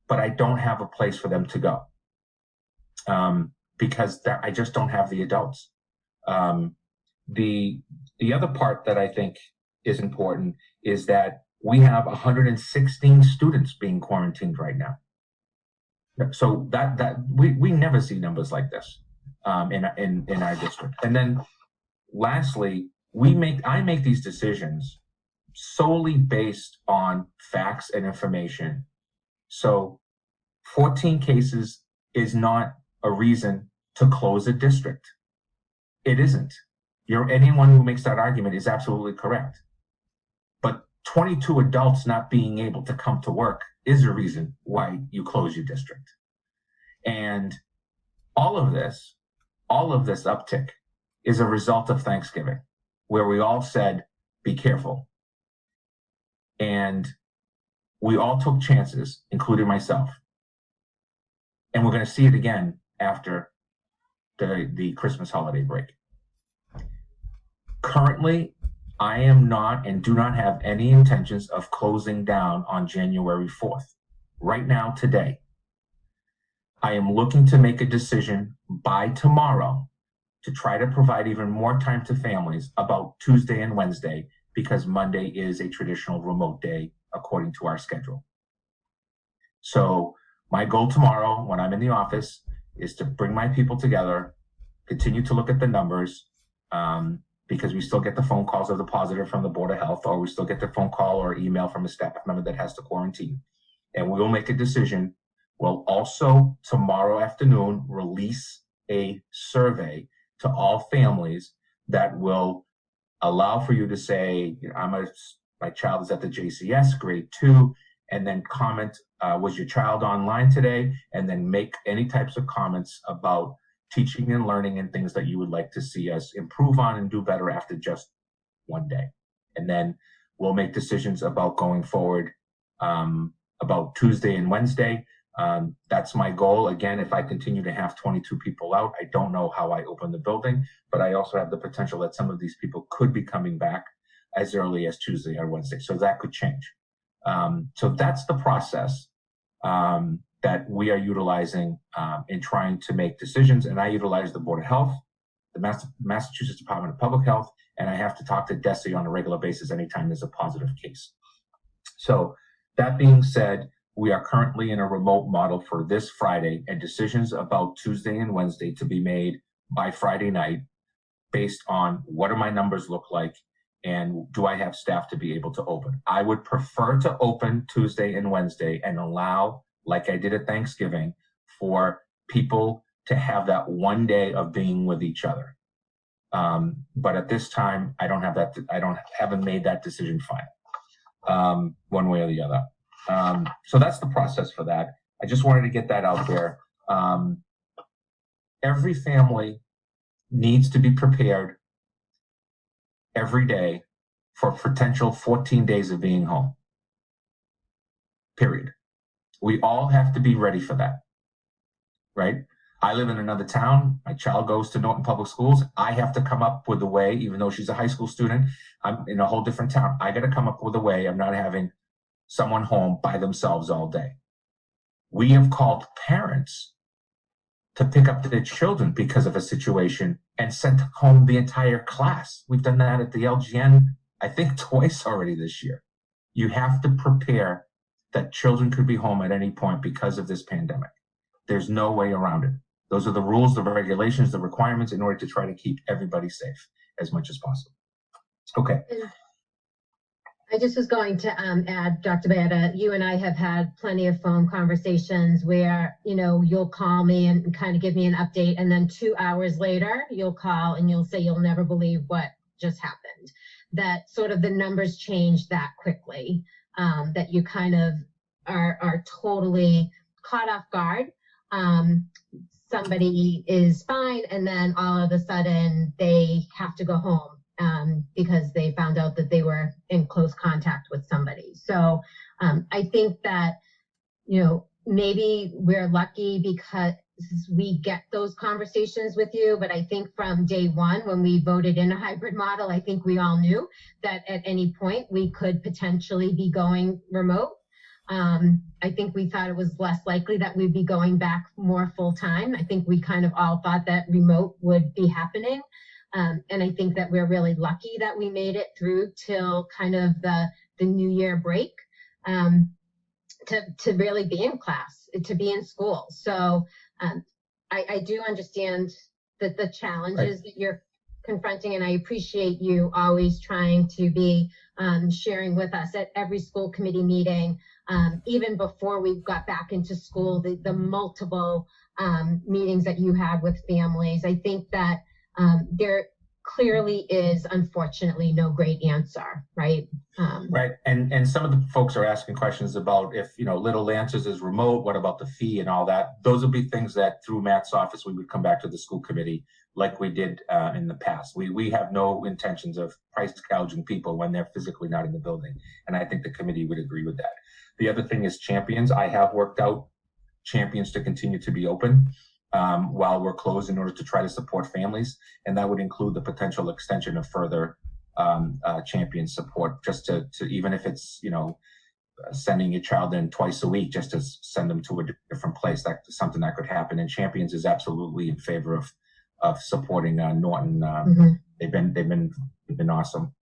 but I don't have a place for them to go because I just don't have the adults. The other part that I think is important is that we have 116 students being quarantined right now. So we never see numbers like this in our district. And then lastly, I make these decisions solely based on facts and information. So 14 cases is not a reason to close a district. It isn't. Anyone who makes that argument is absolutely correct. But 22 adults not being able to come to work is a reason why you close your district. And all of this uptick is a result of Thanksgiving, where we all said, be careful. And we all took chances, including myself. And we're going to see it again after the Christmas holiday break. Currently, I am not and do not have any intentions of closing down on January 4th. Right now, today, I am looking to make a decision by tomorrow to try to provide even more time to families about Tuesday and Wednesday, because Monday is a traditional remote day according to our schedule. So my goal tomorrow when I'm in the office is to bring my people together, continue to look at the numbers, because we still get the phone calls of the positive from the Board of Health, or we still get the phone call or email from a staff member that has to quarantine. And we will make a decision. We'll also tomorrow afternoon release a survey to all families that will allow for you to say, my child is at the JCS grade 2, and then comment, was your child online today? And then make any types of comments about teaching and learning and things that you would like to see us improve on and do better after just one day. And then we'll make decisions about going forward about Tuesday and Wednesday. That's my goal. Again, if I continue to have 22 people out, I don't know how I open the building, but I also have the potential that some of these people could be coming back as early as Tuesday or Wednesday. So that could change. So that's the process that we are utilizing in trying to make decisions. And I utilize the Board of Health, the Massachusetts Department of Public Health, and I have to talk to DESE on a regular basis anytime there's a positive case. So that being said, we are currently in a remote model for this Friday, and decisions about Tuesday and Wednesday to be made by Friday night based on what do my numbers look like and do I have staff to be able to open. I would prefer to open Tuesday and Wednesday and allow, like I did at Thanksgiving, for people to have that one day of being with each other. But at this time, I don't have that. Haven't made that decision final, one way or the other. So that's the process for that. I just wanted to get that out there. Every family needs to be prepared every day for potential 14 days of being home. Period. We all have to be ready for that, right? I live in another town. My child goes to Norton Public Schools. I have to come up with a way, even though she's a high school student, I'm in a whole different town. I got to come up with a way. I'm not having someone home by themselves all day. We have called parents to pick up their children because of a situation and sent home the entire class. We've done that at the LGN, I think twice already this year. You have to prepare that children could be home at any point because of this pandemic. There's no way around it. Those are the rules, the regulations, the requirements in order to try to keep everybody safe as much as possible. Okay. I just was going to add, Dr. Beata, you and I have had plenty of phone conversations where, you'll call me and kind of give me an update. And then 2 hours later, you'll call and you'll say, you'll never believe what just happened. That sort of the numbers change that quickly, that you kind of are totally caught off guard. Somebody is fine. And then all of a sudden they have to go home. Because they found out that they were in close contact with somebody. So I think that, maybe we're lucky because we get those conversations with you. But I think from day one, when we voted in a hybrid model, I think we all knew that at any point we could potentially be going remote. I think we thought it was less likely that we'd be going back more full time. I think we kind of all thought that remote would be happening. And I think that we're really lucky that we made it through till kind of the New Year break. to really be in class, to be in school. So I do understand that the challenges that you're confronting, and I appreciate you always trying to be sharing with us at every school committee meeting, even before we got back into school, the multiple meetings that you had with families. I think that there clearly is, unfortunately, no great answer, right? Right, and some of the folks are asking questions about if, Little Lancers is remote, what about the fee and all that? Those would be things that through Matt's office, we would come back to the school committee like we did in the past. We have no intentions of price gouging people when they're physically not in the building. And I think the committee would agree with that. The other thing is champions. I have worked out champions to continue to be open while we're closed in order to try to support families. And that would include the potential extension of further champion support, just to even if it's, sending your child in twice a week, just to send them to a different place. That's something that could happen. And champions is absolutely in favor of supporting Norton. They've been awesome.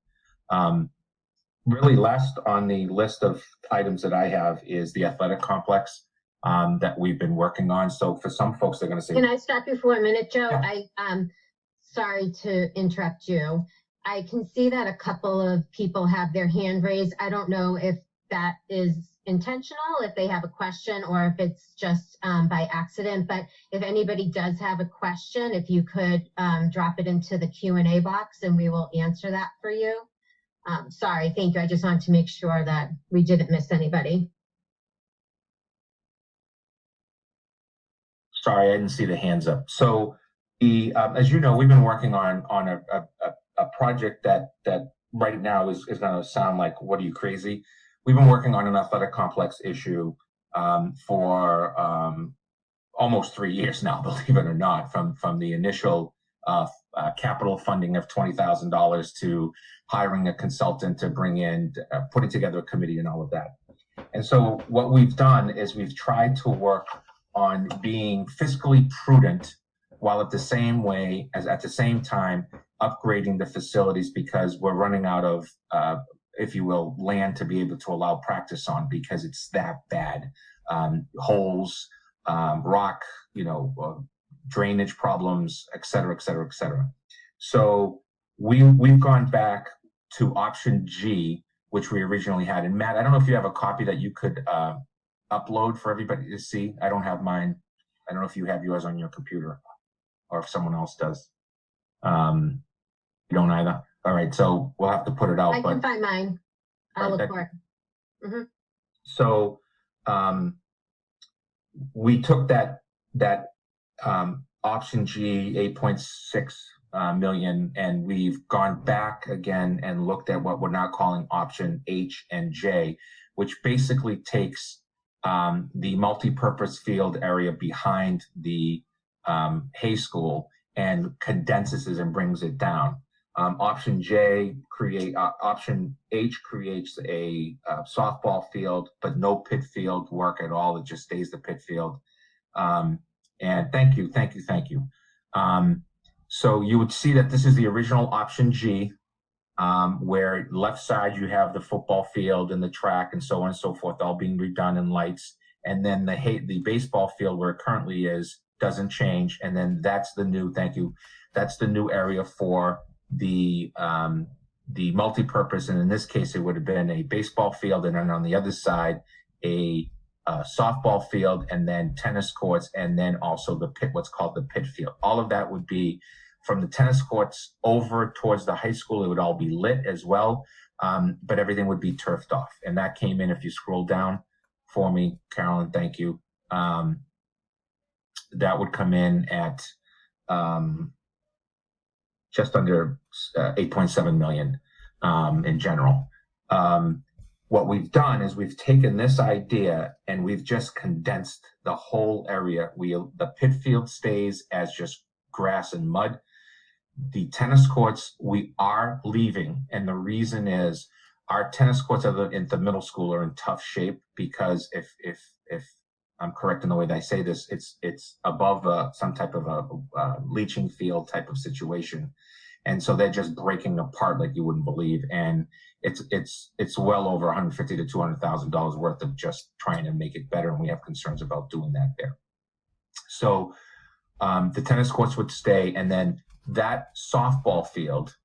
Really last on the list of items that I have is the athletic complex that we've been working on. So for some folks, they're going to say, can I stop you for a minute, Joe? Yeah. Sorry to interrupt you. I can see that a couple of people have their hand raised. I don't know if that is intentional, if they have a question, or if it's just by accident. But if anybody does have a question, if you could drop it into the Q&A box and we will answer that for you. Sorry, thank you. I just wanted to make sure that we didn't miss anybody. Sorry, I didn't see the hands up. So as you know, we've been working on a project that right now is going to sound like, what are you, crazy? We've been working on an athletic complex issue for almost 3 years now, believe it or not, from the initial capital funding of $20,000 to hiring a consultant to bring in, putting together a committee and all of that. And so what we've done is we've tried to work on being fiscally prudent while at the same time upgrading the facilities, because we're running out of, if you will, land to be able to allow practice on, because it's that bad. Holes, rock, drainage problems, et cetera, et cetera, et cetera. So we've gone back to option G, which we originally had. And Matt, I don't know if you have a copy that you could upload for everybody to see. I don't have mine. I don't know if you have yours on your computer or if someone else does. You don't either. All right, so we'll have to put it out. I can find mine. I'll look for it. Mm-hmm. So we took that option G, 8.6 million, and we've gone back again and looked at what we're now calling option H and J, which basically takes the multi-purpose field area behind the Hay School and condenses it and brings it down. Option H creates a softball field, but no pit field work at all. It just stays the pit field. And thank you. So you would see that this is the original option G, where left side you have the football field and the track and so on and so forth, all being redone and lights. And then the baseball field where it currently is doesn't change. And then that's the new, that's the new area for the multi-purpose. And in this case, it would have been a baseball field. And then on the other side, a softball field, and then tennis courts, and then also the pit, what's called the pit field. All of that would be from the tennis courts over towards the high school. It would all be lit as well, but everything would be turfed off. And that came in, if you scroll down for me, Carolyn, thank you. That would come in at just under 8.7 million in general. What we've done is we've taken this idea and we've just condensed the whole area. The pit field stays as just grass and mud. The tennis courts we are leaving, and the reason is our tennis courts in the middle school are in tough shape, because if I'm correct in the way that I say this, it's above some type of a leaching field type of situation. And so they're just breaking apart like you wouldn't believe. And it's well over $150,000 to $200,000 worth of just trying to make it better, and we have concerns about doing that there. So the tennis courts would stay, and then that softball field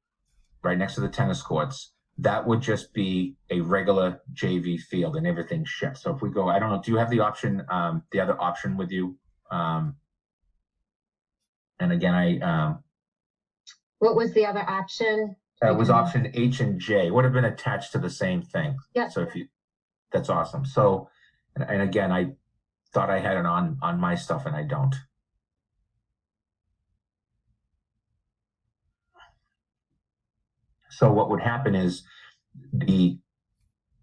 right next to the tennis courts, that would just be a regular JV field, and everything shifts. So if we go, I don't know, do you have the option, the other option with you? And again, What was the other option? it was option H and J, would have been attached to the same thing. Yeah. So that's awesome. So, and again, I thought I had it on my stuff, and I don't. So what would happen is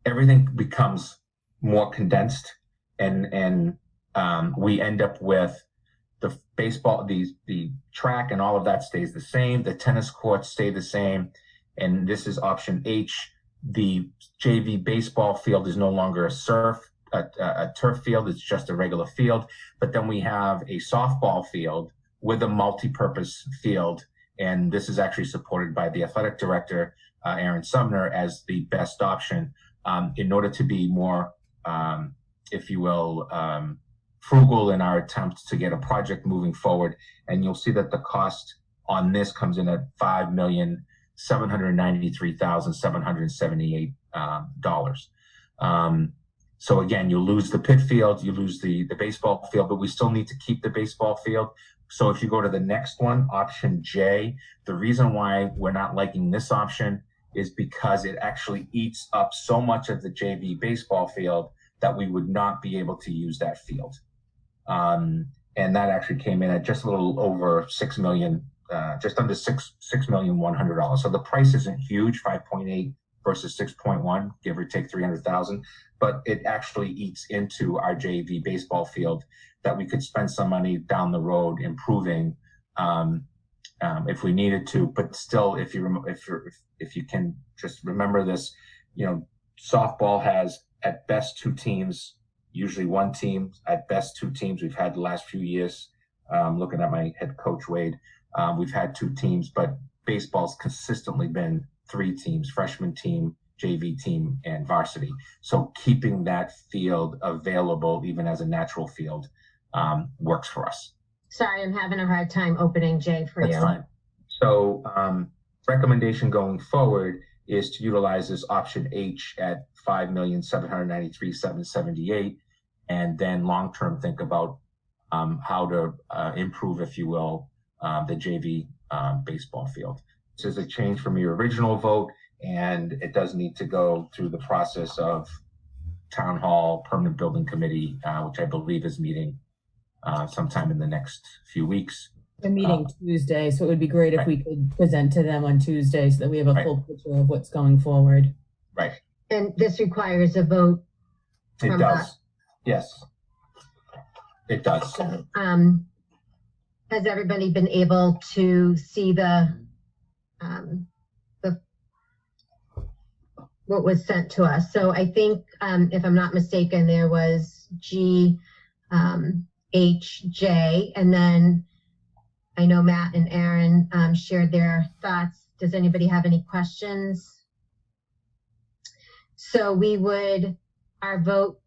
everything becomes more condensed, and we end up with the baseball, the track and all of that stays the same. The tennis courts stay the same. And this is option H. The JV baseball field is no longer a turf field. It's just a regular field. But then we have a softball field with a multi-purpose field. And this is actually supported by the athletic director, Aaron Sumner, as the best option in order to be more, if you will, frugal in our attempt to get a project moving forward. And you'll see that the cost on this comes in at $5,793,778. So again, you lose the pit field, you lose the baseball field, but we still need to keep the baseball field. So if you go to the next one, option J, the reason why we're not liking this option is because it actually eats up so much of the JV baseball field that we would not be able to use that field. And that actually came in at just a little over 6 million, just under $6,100,000. So the price isn't huge, 5.8 versus 6.1, give or take 300,000, but it actually eats into our JV baseball field that we could spend some money down the road improving if we needed to. But still, if you can just remember this, softball has at best 2 teams, usually 1 team, at best 2 teams. We've had the last few years, looking at my head coach, Wade, we've had 2 teams, but baseball's consistently been 3 teams, freshman team, JV team, and varsity. So keeping that field available, even as a natural field, works for us. Sorry, I'm having a hard time opening J for you. That's fine. So recommendation going forward is to utilize this option H at $5,793,778, and then long-term think about how to improve, if you will, the JV baseball field. This is a change from your original vote, and it does need to go through the process of Town Hall Permanent Building Committee, which I believe is meeting sometime in the next few weeks. They're meeting Tuesday, so it would be great if we could present to them on Tuesday so that we have a full picture of what's going forward. Right. And this requires a vote. It does. Yes, it does. Has everybody been able to see what was sent to us? So I think, if I'm not mistaken, there was G, H, J, and then I know Matt and Aaron shared their thoughts. Does anybody have any questions? So our vote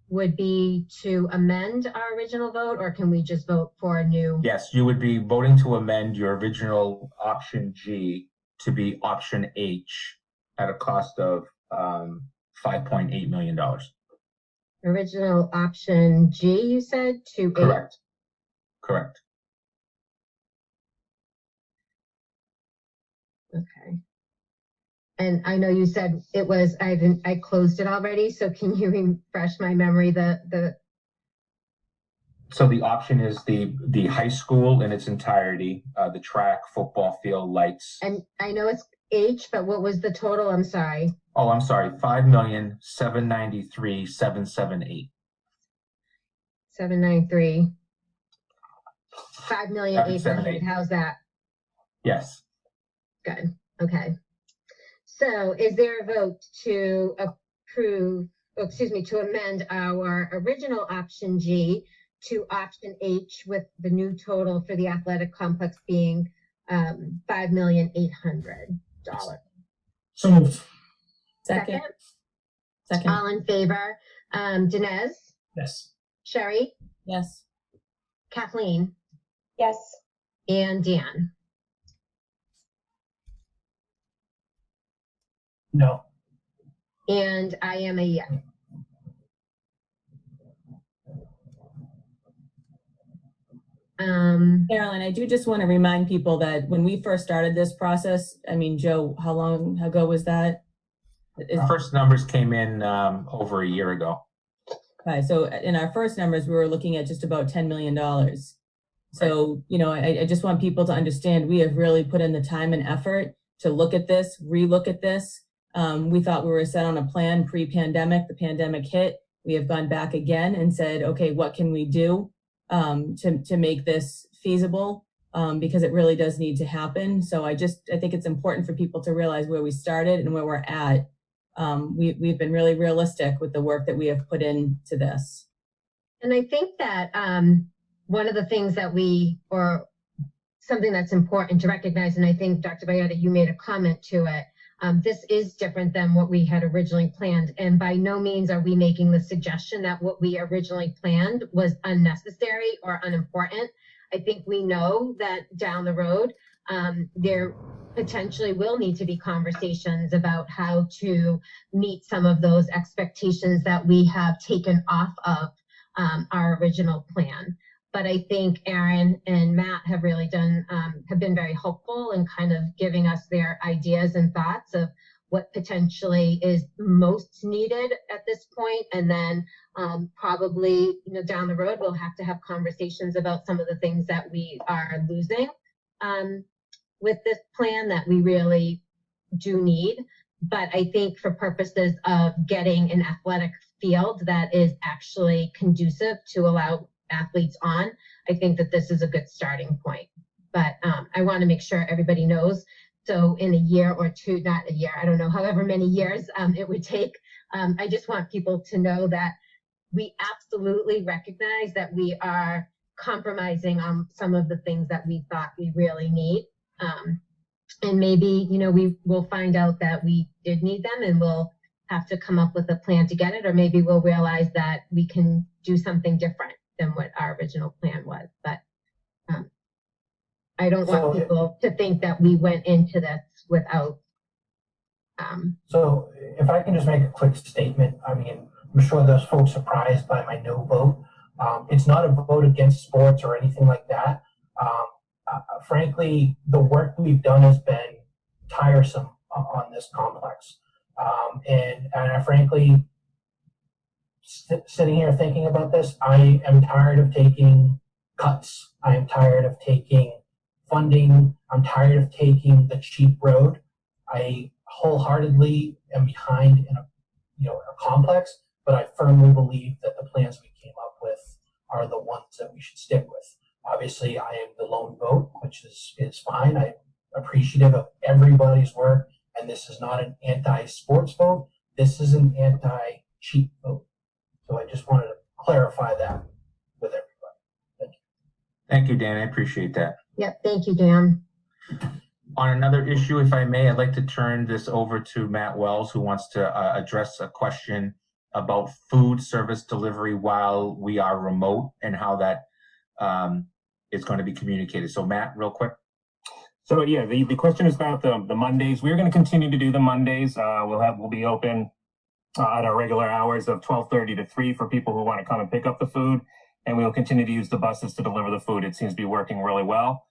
would be to amend our original vote, or can we just vote for a new? Yes, you would be voting to amend your original option G to be option H at a cost of $5.8 million. Original option G, you said, to Correct. Correct. Okay. And I know you said it was, I closed it already, so can you refresh my memory, So the option is the high school in its entirety, the track, football field, lights. And I know it's H, but what was the total? I'm sorry. Oh, I'm sorry, $5,793,778. 793. 5,800,000. How's that? Yes. Good. Okay. So is there a vote to to amend our original option G to option H with the new total for the athletic complex being $5,800,000? So moved. Second. All in favor? Dinesh, Yes. Sherry, Yes. Kathleen, Yes. and Dan. No. And I am a yes. Carolyn, I do just want to remind people that when we first started this process, I mean, Joe, how long ago was that? Our first numbers came in over a year ago. Okay, so in our first numbers, we were looking at just about $10 million. So, you know, I just want people to understand we have really put in the time and effort to look at this, relook at this. We thought we were set on a plan pre-pandemic. The pandemic hit. We have gone back again and said, okay, what can we do to make this feasible? Because it really does need to happen. So I think it's important for people to realize where we started and where we're at. We've been really realistic with the work that we have put into this. And I think that one of the things that or something that's important to recognize, and I think Dr. Bayetta, you made a comment to it, this is different than what we had originally planned. And by no means are we making the suggestion that what we originally planned was unnecessary or unimportant. I think we know that down the road, there potentially will need to be conversations about how to meet some of those expectations that we have taken off of our original plan. But I think Aaron and Matt have really have been very helpful in kind of giving us their ideas and thoughts of what potentially is most needed at this point. And then probably, down the road, we'll have to have conversations about some of the things that we are losing with this plan that we really do need. But I think for purposes of getting an athletic field that is actually conducive to allow athletes on, I think that this is a good starting point. But I want to make sure everybody knows. So in a year or two, not a year, I don't know, however many years it would take, I just want people to know that we absolutely recognize that we are compromising on some of the things that we thought we really need. And maybe, we will find out that we did need them and we'll have to come up with a plan to get it, or maybe we'll realize that we can do something different than what our original plan was. But I don't want people to think that we went into this without. So if I can just make a quick statement, I mean, I'm sure those folks are surprised by my no vote. It's not a vote against sports or anything like that. Frankly, the work we've done has been tiresome on this complex. And I frankly, sitting here thinking about this, I am tired of taking cuts. I am tired of taking funding. I'm tired of taking the cheap road. I wholeheartedly am behind in a complex, but I firmly believe that the plans we came up with are the ones that we should stick with. Obviously, I am the lone vote, which is fine. I'm appreciative of everybody's work, and this is not an anti-sports vote. This is an anti-cheap vote. So I just wanted to clarify that with everybody. Thank you. Thank you, Dan. I appreciate that. Yep. Thank you, Dan. On another issue, if I may, I'd like to turn this over to Matt Wells, who wants to address a question about food service delivery while we are remote and how that is going to be communicated. So Matt, real quick. So yeah, the question is about the Mondays. We're going to continue to do the Mondays. We'll be open at our regular hours of 12:30 to 3 for people who want to come and pick up the food. And we will continue to use the buses to deliver the food. It seems to be working really well.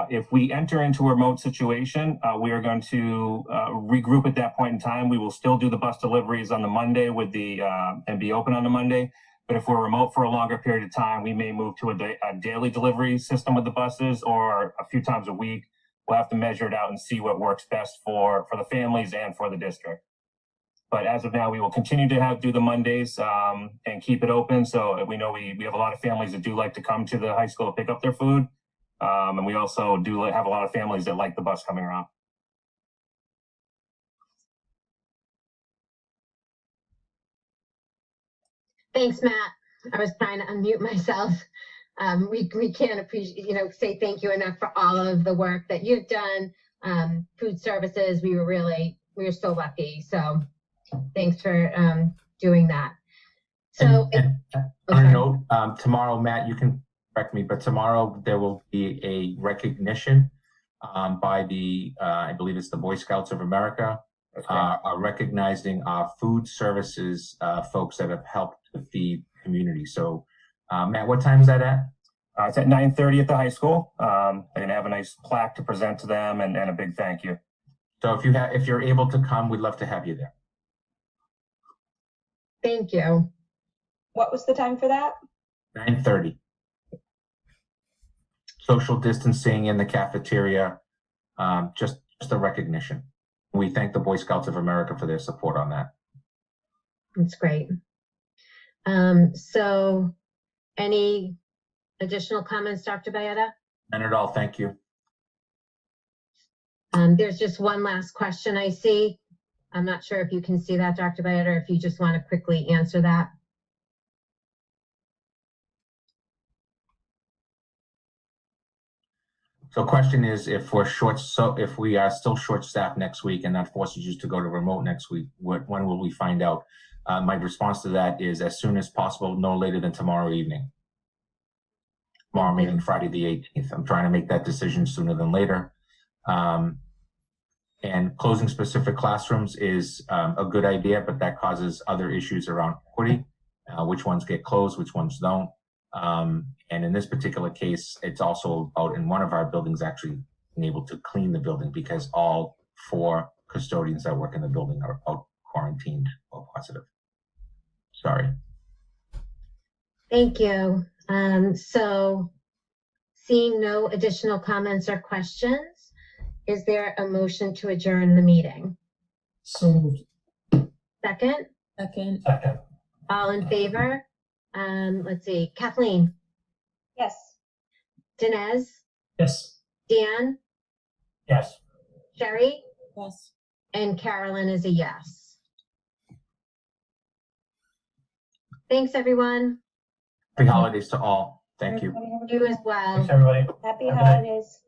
If we enter into a remote situation, we are going to regroup at that point in time. We will still do the bus deliveries on the Monday and be open on the Monday. But if we're remote for a longer period of time, we may move to a daily delivery system with the buses, or a few times a week. We'll have to measure it out and see what works best for the families and for the district. But as of now, we will continue to do the Mondays and keep it open. So we know we have a lot of families that do like to come to the high school to pick up their food. And we also do have a lot of families that like the bus coming around. Thanks, Matt. I was trying to unmute myself. We can't say thank you enough for all of the work that you've done. Food services, we were so lucky. So Thanks for doing that. So, And on a note, tomorrow, Matt, you can correct me, but tomorrow there will be a recognition by the, I believe it's the Boy Scouts of America, are recognizing our food services folks that have helped to feed community. So, Matt, what time is that at? It's at 9:30 at the high school. They're gonna have a nice plaque to present to them and a big thank you. So if you're able to come, we'd love to have you there. thank you. What was the time for that? 9:30. Social distancing in the cafeteria, just a recognition. We thank the Boy Scouts of America for their support on that. That's great. So any additional comments, Dr. Baeta? None at all, thank you. There's just one last question I see. I'm not sure if you can see that, Dr. Baeta, or if you just want to quickly answer that. So question is, if we are still short-staffed next week and that forces you to go to remote next week, when will we find out? My response to that is as soon as possible, no later than tomorrow evening. Tomorrow meaning Friday the 18th. I'm trying to make that decision sooner than later. And closing specific classrooms is a good idea, but that causes other issues around equity, which ones get closed, which ones don't. And in this particular case, it's also about in one of our buildings actually being able to clean the building because all 4 custodians that work in the building are out quarantined or positive. Sorry. Thank you. So seeing no additional comments or questions, is there a motion to adjourn the meeting? So moved. Second? Second. Second. All in favor? Let's see, Kathleen, Yes. Dinesh, Yes. Dan, Yes. Sherry, Yes. and Carolyn is a yes. Thanks, everyone. Happy holidays to all. Thank you. Everybody have a You good as night. well. Thanks, everybody. Happy Have a good night. holidays.